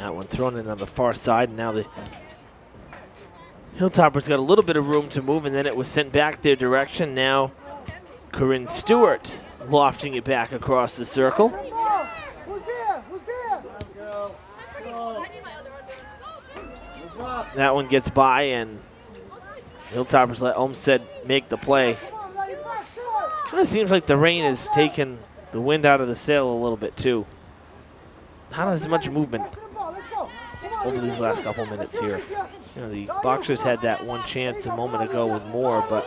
Speaker 1: That one thrown in on the far side, and now the Hilltoppers got a little bit of room to move, and then it was sent back their direction. Now Corinne Stewart lofting it back across the circle.
Speaker 3: Who's there? Who's there?
Speaker 1: That one gets by, and Hilltoppers let Olmsted make the play. Kind of seems like the rain has taken the wind out of the sail a little bit too. Not as much movement over these last couple minutes here. You know, the Boxers had that one chance a moment ago with Moore, but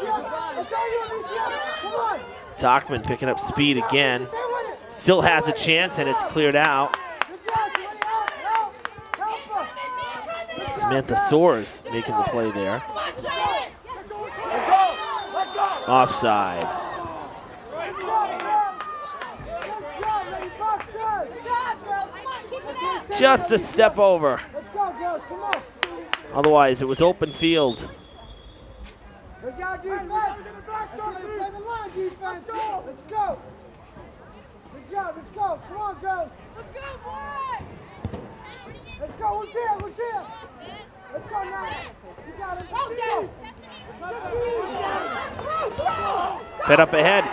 Speaker 1: Tachman picking up speed again. Still has a chance, and it's cleared out. Samantha Soares making the play there. Offside. Just a step over. Otherwise, it was open field.
Speaker 3: Good job, defense. Play the line, defense. Let's go. Good job. Let's go. Come on, girls.
Speaker 2: Let's go, boy!
Speaker 3: Let's go. Who's there? Who's there? Let's go now. You got it.
Speaker 1: Fed up ahead.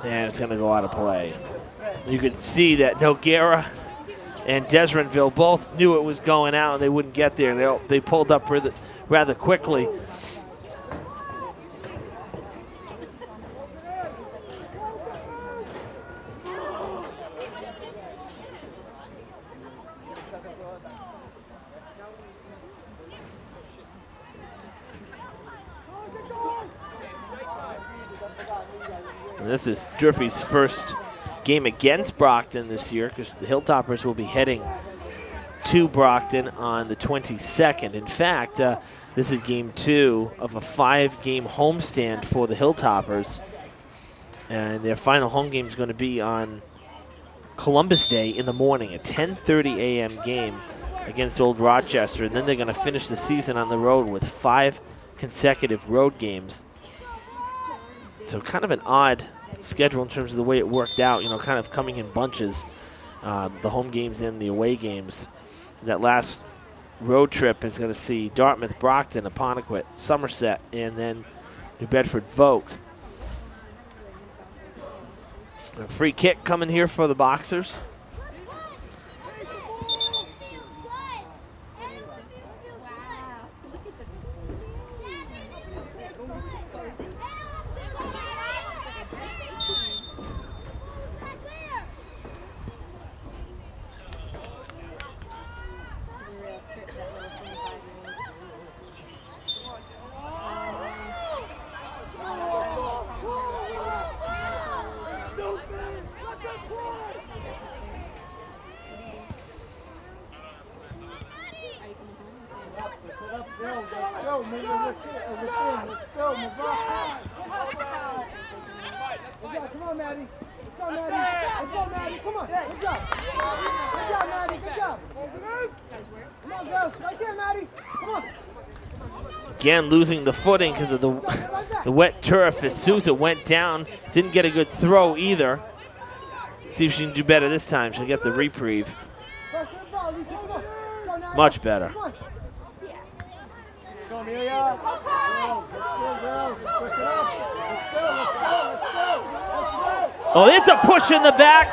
Speaker 1: And it's going to go out of play. You could see that Noguera and Desrenville both knew it was going out and they wouldn't get there. They pulled up rather quickly. And this is Durfee's first game against Brockton this year, because the Hilltoppers will be heading to Brockton on the 22nd. In fact, this is game 2 of a 5-game homestand for the Hilltoppers, and their final home game is going to be on Columbus Day in the morning, a 10:30 a.m. game against Old Rochester, and then they're going to finish the season on the road with 5 consecutive road games. So kind of an odd schedule in terms of the way it worked out, you know, kind of coming in bunches, the home games and the away games. That last road trip is going to see Dartmouth, Brockton, Apponequet, Somerset, and then New Bedford Vogue. A free kick coming here for the Boxers.
Speaker 3: Come on, Maddie. Let's go, Maddie. Let's go, Maddie. Come on. Good job. Good job, Maddie. Good job. Come on, girls. Right there, Maddie. Come on.
Speaker 1: Again, losing the footing because of the wet turf as Sousa went down. Didn't get a good throw either. See if she can do better this time. She'll get the reprieve. Much better. Oh, it's a push in the back.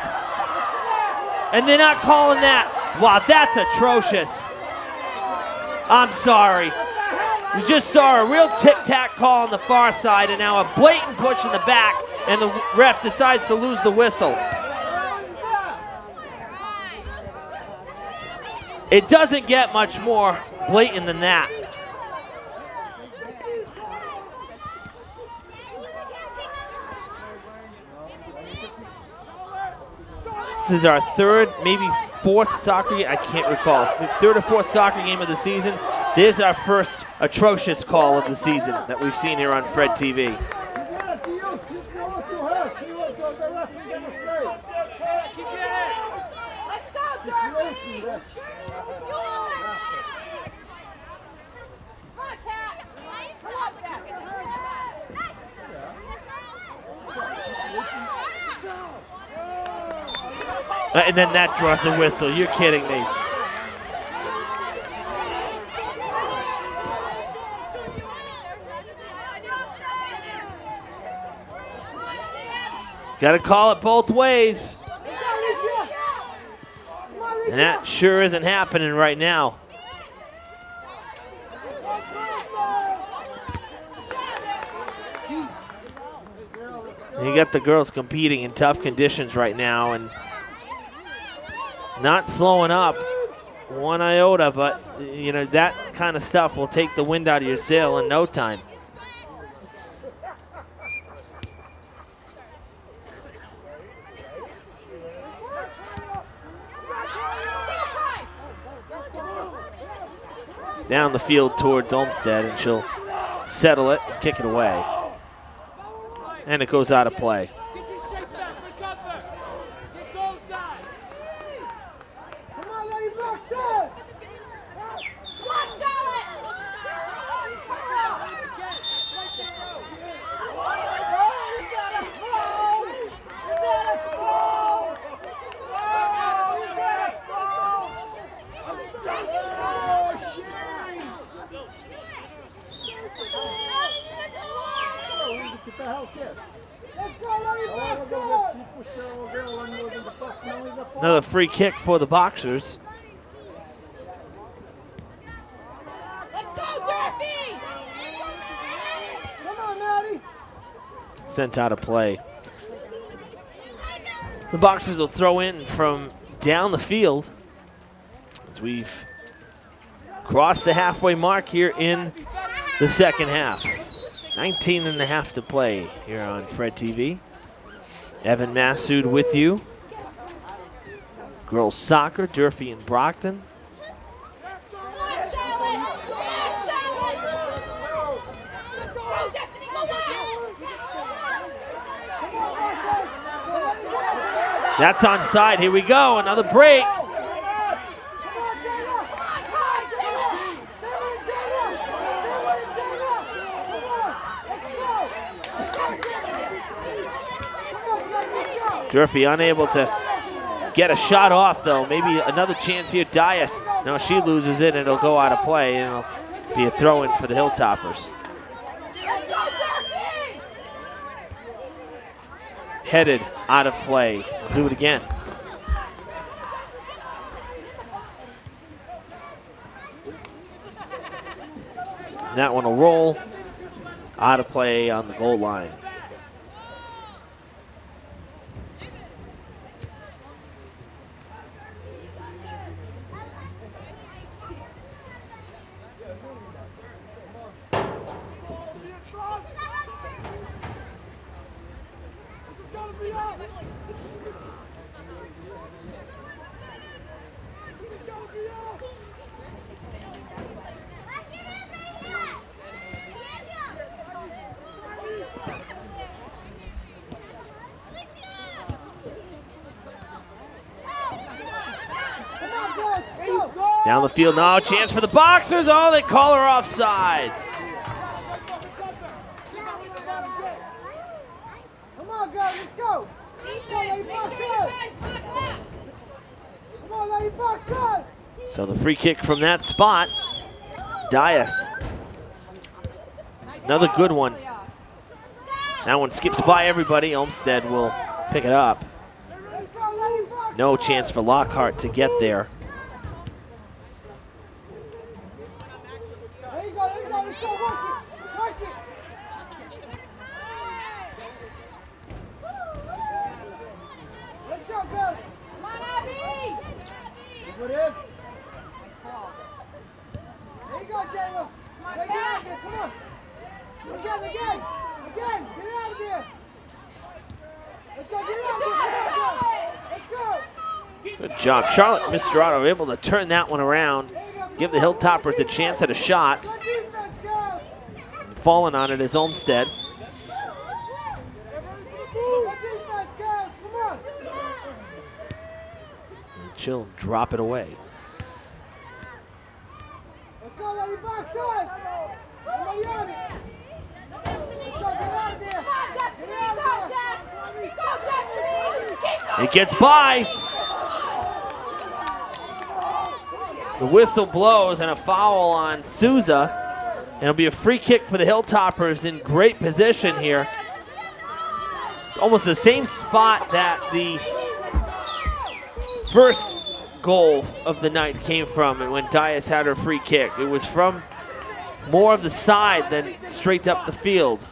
Speaker 1: And they're not calling that. Wow, that's atrocious. I'm sorry. We just saw a real tic-tac call on the far side, and now a blatant push in the back, and the ref decides to lose the whistle. It doesn't get much more blatant than that. This is our third, maybe fourth soccer game. I can't recall. Third or fourth soccer game of the season. There's our first atrocious call of the season that we've seen here on Fred TV. And then that draws a whistle. You're kidding me. Got to call it both ways. And that sure isn't happening right now. You got the girls competing in tough conditions right now and not slowing up one iota, but you know, that kind of stuff will take the wind out of your sail in no time. Down the field towards Olmsted, and she'll settle it and kick it away. And it goes out of play. Another free kick for the Boxers.
Speaker 2: Let's go, Durfee!
Speaker 3: Come on, Maddie.
Speaker 1: Sent out of play. The Boxers will throw in from down the field as we've crossed the halfway mark here in the second half. 19 and a half to play here on Fred TV. Evan Massoud with you. Girls soccer, Durfee and Brockton. That's onside. Here we go. Another break. Durfee unable to get a shot off, though. Maybe another chance here. Dias. No, she loses it, and it'll go out of play, and it'll be a throw-in for the Hilltoppers. Headed out of play. We'll do it again. And that one will roll out of play on the goal line. Down the field now, chance for the Boxers. Oh, they call her offside.
Speaker 3: Come on, girl, let's go. Come on, lady, box up. Come on, lady, box up.
Speaker 1: So the free kick from that spot, Dias. Another good one. That one skips by everybody. Olmsted will pick it up. No chance for Lockhart to get there. Good job. Charlotte Mistrado able to turn that one around, give the Hilltoppers a chance at a shot. And falling on it is Olmsted. And she'll drop it away.
Speaker 3: Let's go, lady, box up. Somebody on it. Let's go, get out of there. Get out of there.
Speaker 1: It gets by. The whistle blows and a foul on Souza. And it'll be a free kick for the Hilltoppers in great position here. It's almost the same spot that the first goal of the night came from, and when Dias had her free kick. It was from more of the side than straight up the field.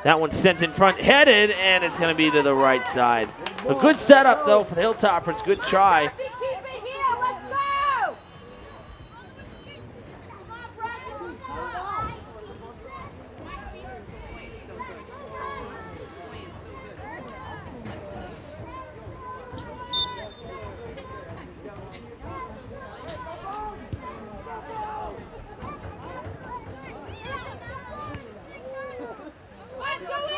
Speaker 1: That one's sent in front, headed, and it's going to be to the right side. A good setup, though, for the Hilltoppers. Good try.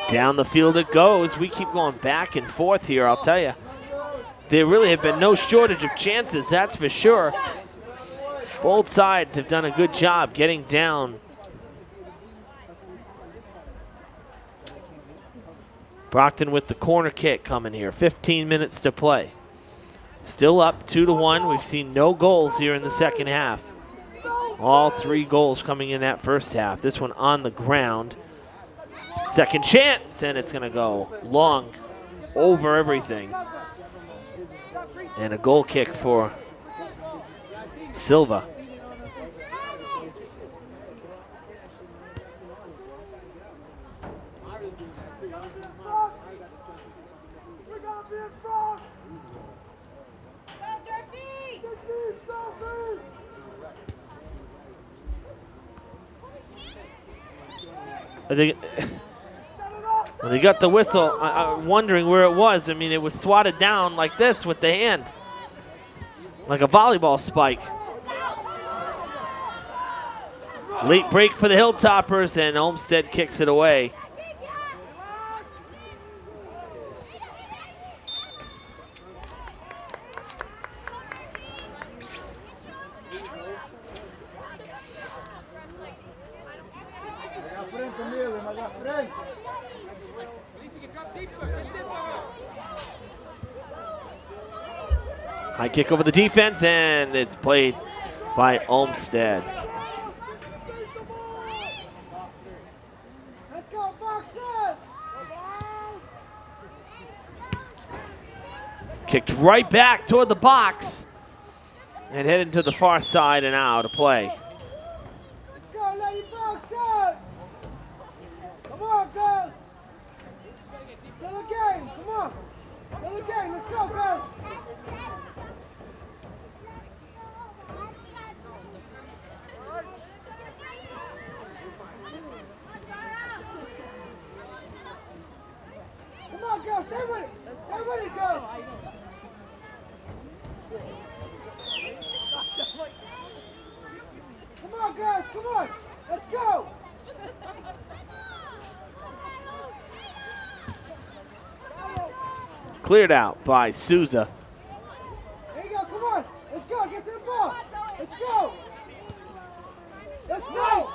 Speaker 1: Down the field it goes. We keep going back and forth here, I'll tell you. There really have been no shortage of chances, that's for sure. Both sides have done a good job getting down. Brockton with the corner kick coming here. 15 minutes to play. Still up 2-1. We've seen no goals here in the second half. All 3 goals coming in that first half. This one on the ground. Second chance, and it's going to go long over everything. And a goal kick for Silva. When they got the whistle, I'm wondering where it was. I mean, it was swatted down like this with the hand, like a volleyball spike. Late break for the Hilltoppers, and Olmsted kicks it away. High kick over the defense, and it's played by Olmsted.
Speaker 3: Let's go, boxers!
Speaker 1: Kicked right back toward the box and headed to the far side and out of play.
Speaker 3: Let's go, lady boxers! Come on, girls! Another game, come on! Another game, let's go, girls! Come on, girls, stay with it! Stay with it, girls! Come on, girls, come on! Let's go!
Speaker 1: Cleared out by Souza.
Speaker 3: There you go, come on! Let's go, get to the ball! Let's go! Let's go!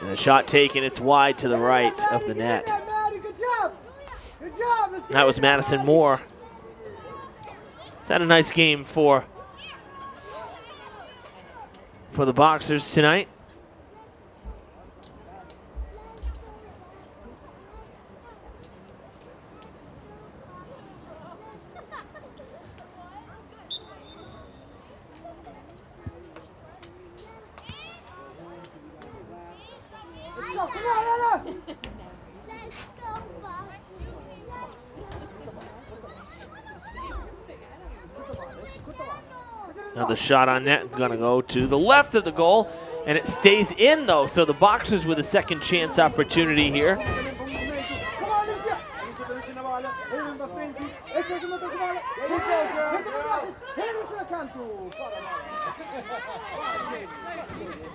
Speaker 1: And the shot taken, it's wide to the right of the net.
Speaker 3: Good job! Good job! Let's
Speaker 1: That was Madison Moore. It's had a nice game for the Boxers tonight.
Speaker 3: Let's go, come on, Ella!
Speaker 9: Let's go, Bob.
Speaker 1: Now the shot on net is going to go to the left of the goal, and it stays in, though. So the Boxers with a second chance opportunity here.
Speaker 3: Come on, Alicia!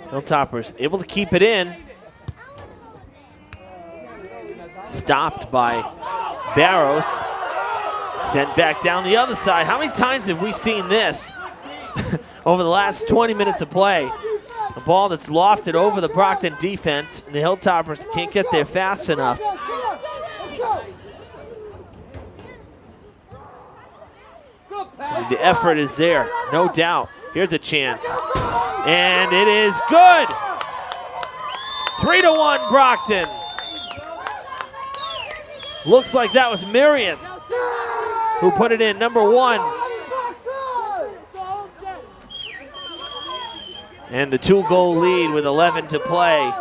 Speaker 1: Hilltoppers able to keep it in. Stopped by Barrows. Sent back down the other side. How many times have we seen this over the last 20 minutes of play? A ball that's lofted over the Brockton defense, and the Hilltoppers can't get there fast enough. The effort is there, no doubt. Here's a chance. And it is good. 3-1 Brockton. Looks like that was Miriam who put it in, number 1. And the 2-goal lead with 11 to play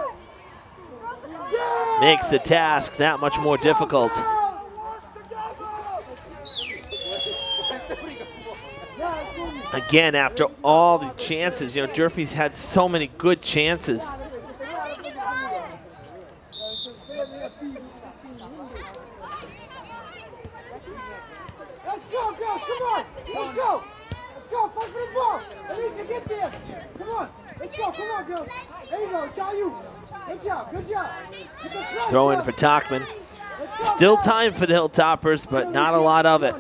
Speaker 1: makes the task that much more difficult. Again, after all the chances, you know, Durfee's had so many good chances.
Speaker 3: Let's go, girls, come on. Let's go. Let's go, fight for the ball. Elisa, get there. Come on. Let's go, come on, girls. There you go, Jayu. Good job, good job.
Speaker 1: Throw in for Talkman. Still time for the Hilltoppers, but not a lot of it.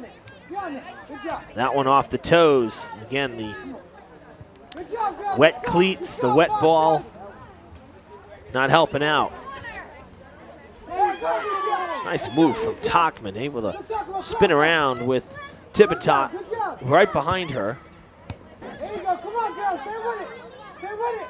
Speaker 1: That one off the toes. Again, the wet cleats, the wet ball, not helping out. Nice move from Talkman, able to spin around with Tipitot right behind her.
Speaker 3: There you go, come on, girls, stay with it. Stay with it.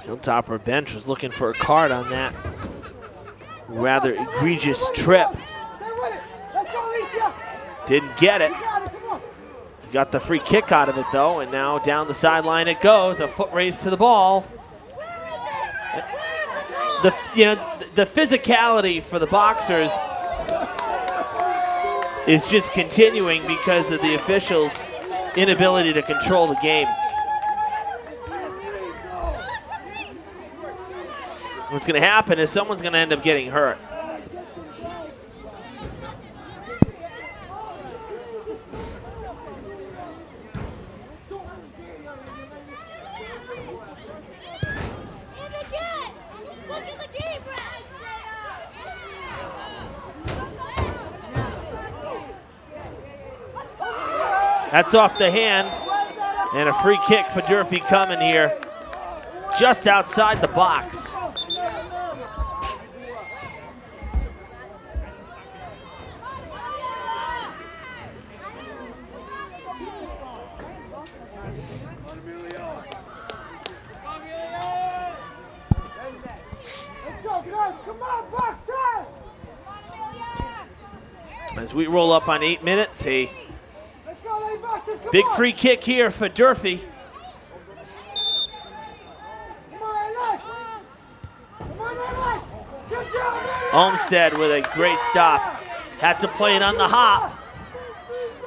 Speaker 1: Hilltopper bench was looking for a card on that rather egregious trip. Didn't get it. He got the free kick out of it though, and now down the sideline it goes. A foot race to the ball. The physicality for the Boxers is just continuing because of the officials' inability to control the game. What's going to happen is someone's going to end up getting hurt. That's off the hand, and a free kick for Durfee coming here, just outside the box. As we roll up on 8 minutes, a big free kick here for Durfee. Olmstead with a great stop. Had to play it on the hop,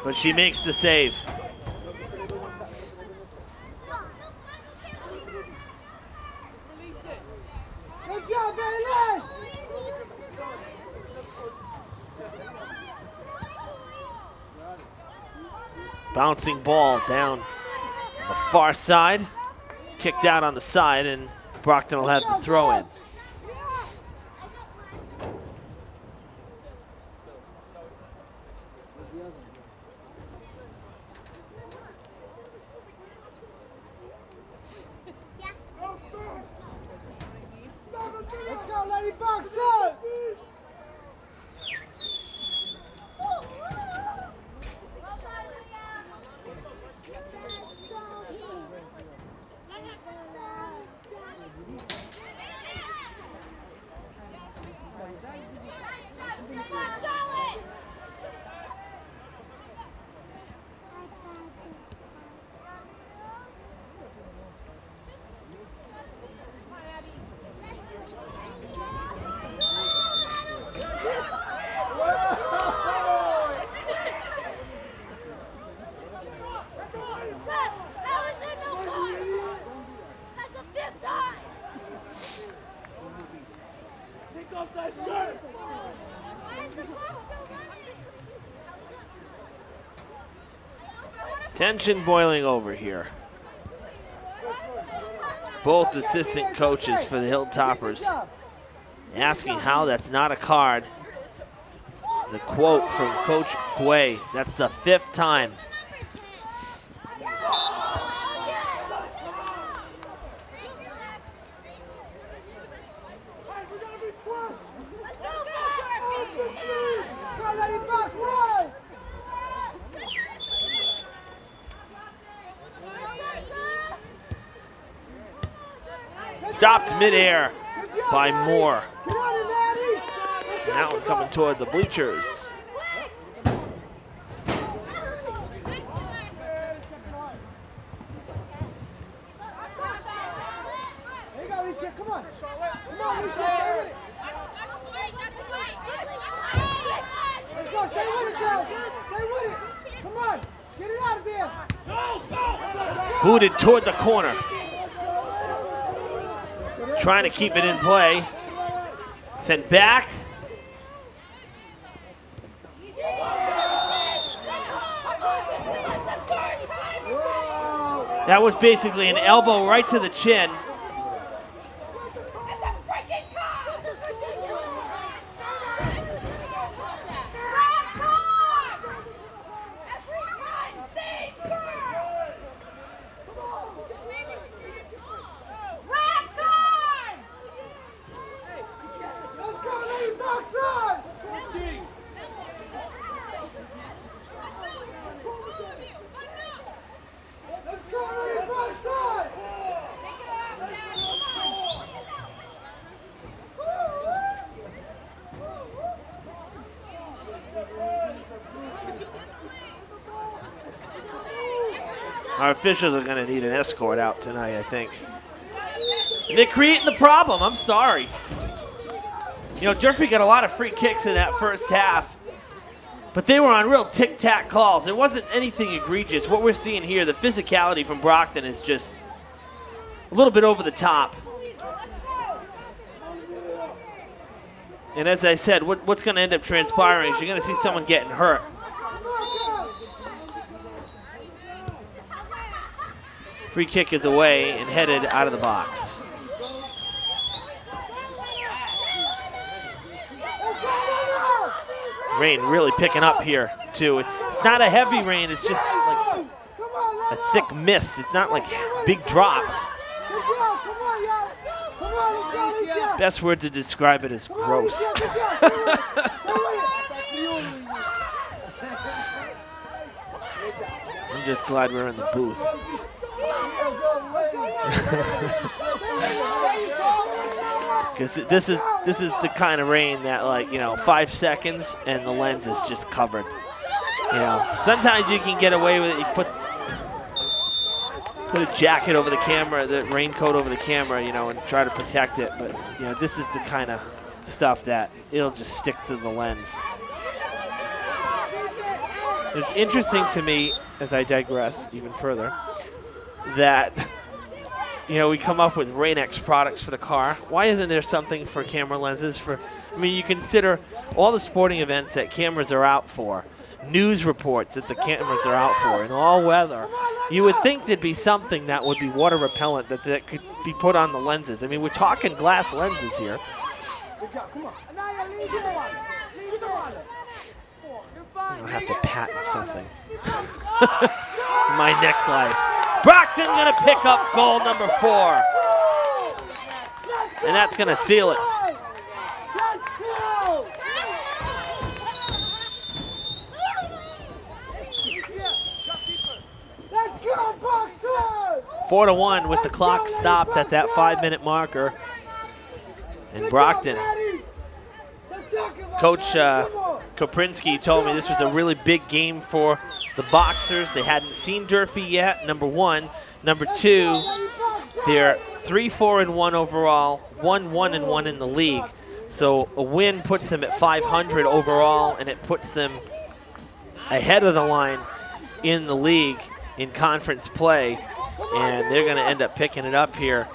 Speaker 1: but she makes the save.
Speaker 3: Good job, Baelish!
Speaker 1: Bouncing ball down the far side. Kicked out on the side, and Brockton will have the throw in.
Speaker 3: Let's go, Lady Boxers!
Speaker 1: Tension boiling over here. Both assistant coaches for the Hilltoppers asking how that's not a card. The quote from Coach Guay, that's the 5th time. Stopped midair by Moore. Now coming toward the bleachers. Booted toward the corner. Trying to keep it in play. Sent back. That was basically an elbow right to the chin. Our officials are going to need an escort out tonight, I think. They're creating the problem. I'm sorry. You know, Durfee got a lot of free kicks in that first half, but they were on real tic-tac calls. It wasn't anything egregious. What we're seeing here, the physicality from Brockton is just a little bit over the top. And as I said, what's going to end up transpiring is you're going to see someone getting hurt. Free kick is away and headed out of the box. Rain really picking up here, too. It's not a heavy rain. It's just like a thick mist. It's not like big drops. Best word to describe it is gross. I'm just glad we're in the booth. Because this is the kind of rain that, like, 5 seconds and the lens is just covered. Sometimes you can get away with it. You put a jacket over the camera, the raincoat over the camera, and try to protect it. But this is the kind of stuff that it'll just stick to the lens. It's interesting to me, as I digress even further, that we come up with Rain-X products for the car. Why isn't there something for camera lenses? You consider all the sporting events that cameras are out for, news reports that the cameras are out for, in all weather. You would think there'd be something that would be water repellent that could be put on the lenses. We're talking glass lenses here. I'll have to patent something. My next life. Brockton gonna pick up goal number 4. And that's gonna seal it.
Speaker 3: Let's go, Boxer!
Speaker 1: 4-1 with the clock stopped at that 5-minute marker. And Brockton, Coach Koprinski told me this was a really big game for the Boxers. They hadn't seen Durfee yet, number 1. Number 2, they're 3-4-1 overall, 1-1-1 in the league. So a win puts them at 500 overall, and it puts them ahead of the line in the league in conference play. And they're going to end up picking it up here.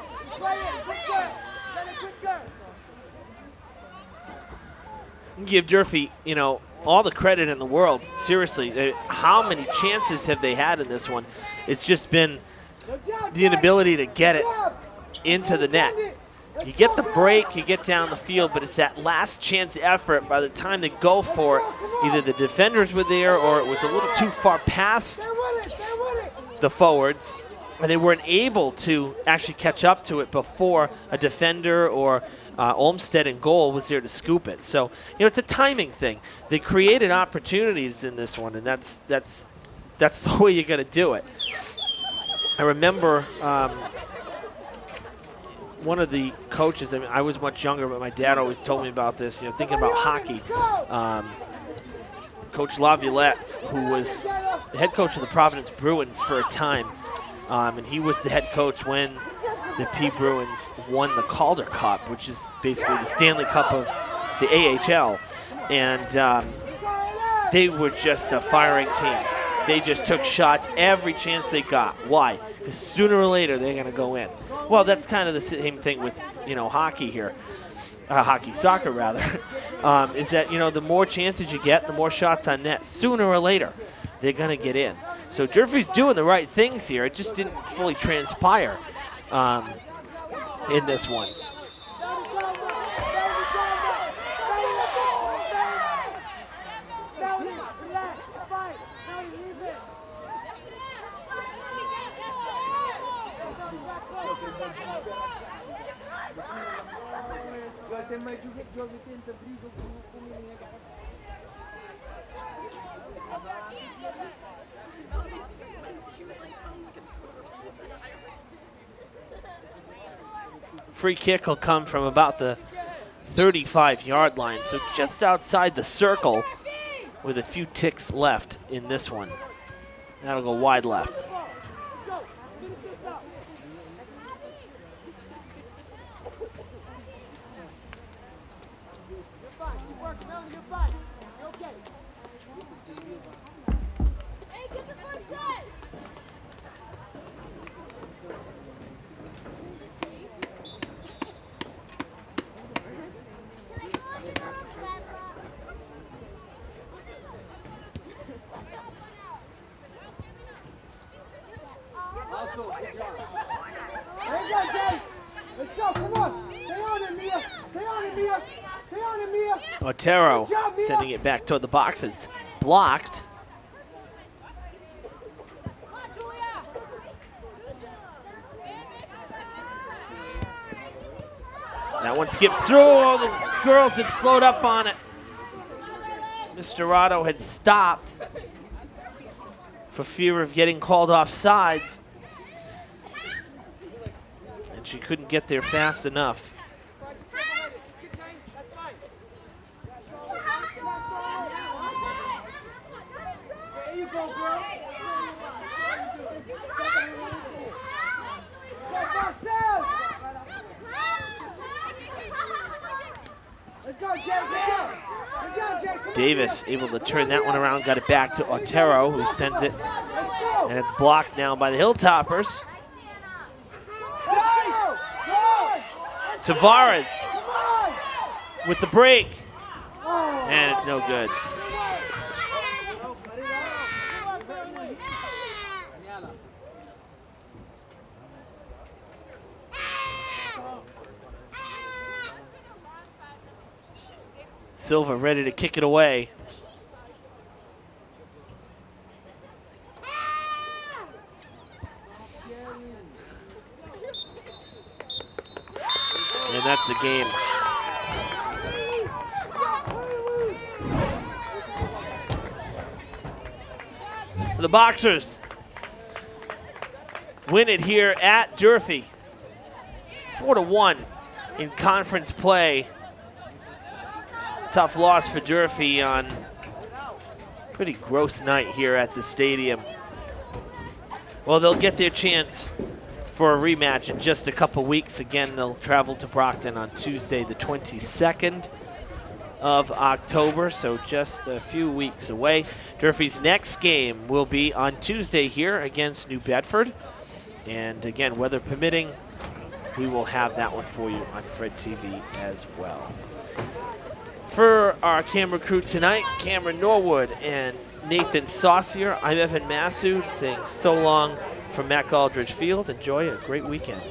Speaker 1: Give Durfee, all the credit in the world. Seriously, how many chances have they had in this one? It's just been the inability to get it into the net. you get the break, you get down the field, but it's that last chance effort. By the time they go for it, either the defenders were there or it was a little too far past the forwards, and they weren't able to actually catch up to it before a defender or Olmsted in goal was there to scoop it. So, it's a timing thing. They created opportunities in this one, and that's the way you got to do it. I remember one of the coaches, I mean, I was much younger, but my dad always told me about this, thinking about hockey. Coach Laviolette, who was the head coach of the Providence Bruins for a time, and he was the head coach when the P Bruins won the Calder Cup, which is basically the Stanley Cup of the AHL. And they were just a firing team. They just took shots every chance they got. Why? Because sooner or later they're going to go in. Well, that's kind of the same thing with hockey here. Soccer rather, is that, the more chances you get, the more shots on net. Sooner or later, they're going to get in. So Durfee's doing the right things here. It just didn't fully transpire in this one. Free kick will come from about the 35-yard line, so just outside the circle with a few ticks left in this one. That'll go wide left. Otero sending it back toward the box. It's blocked. That one skips through. Oh, the girls had slowed up on it. Mr. Otto had stopped for fear of getting called off sides. And she couldn't get there fast enough. Davis able to turn that one around, got it back to Otero, who sends it, and it's blocked now by the Hilltoppers. Tavares with the break, and it's no good. Silva ready to kick it away. And that's the game. So the Boxers win it here at Durfee. 4-1 in conference play. Tough loss for Durfee on a pretty gross night here at the stadium. Well, they'll get their chance for a rematch in just a couple weeks. Again, they'll travel to Brockton on Tuesday, the 22nd of October, so just a few weeks away. Durfee's next game will be on Tuesday here against New Bedford. And again, weather permitting, we will have that one for you on Fred TV as well. For our camera crew tonight, Cameron Norwood and Nathan Saucier, I'm Evan Massoud saying so long from Matt Aldridge Field. Enjoy a great weekend.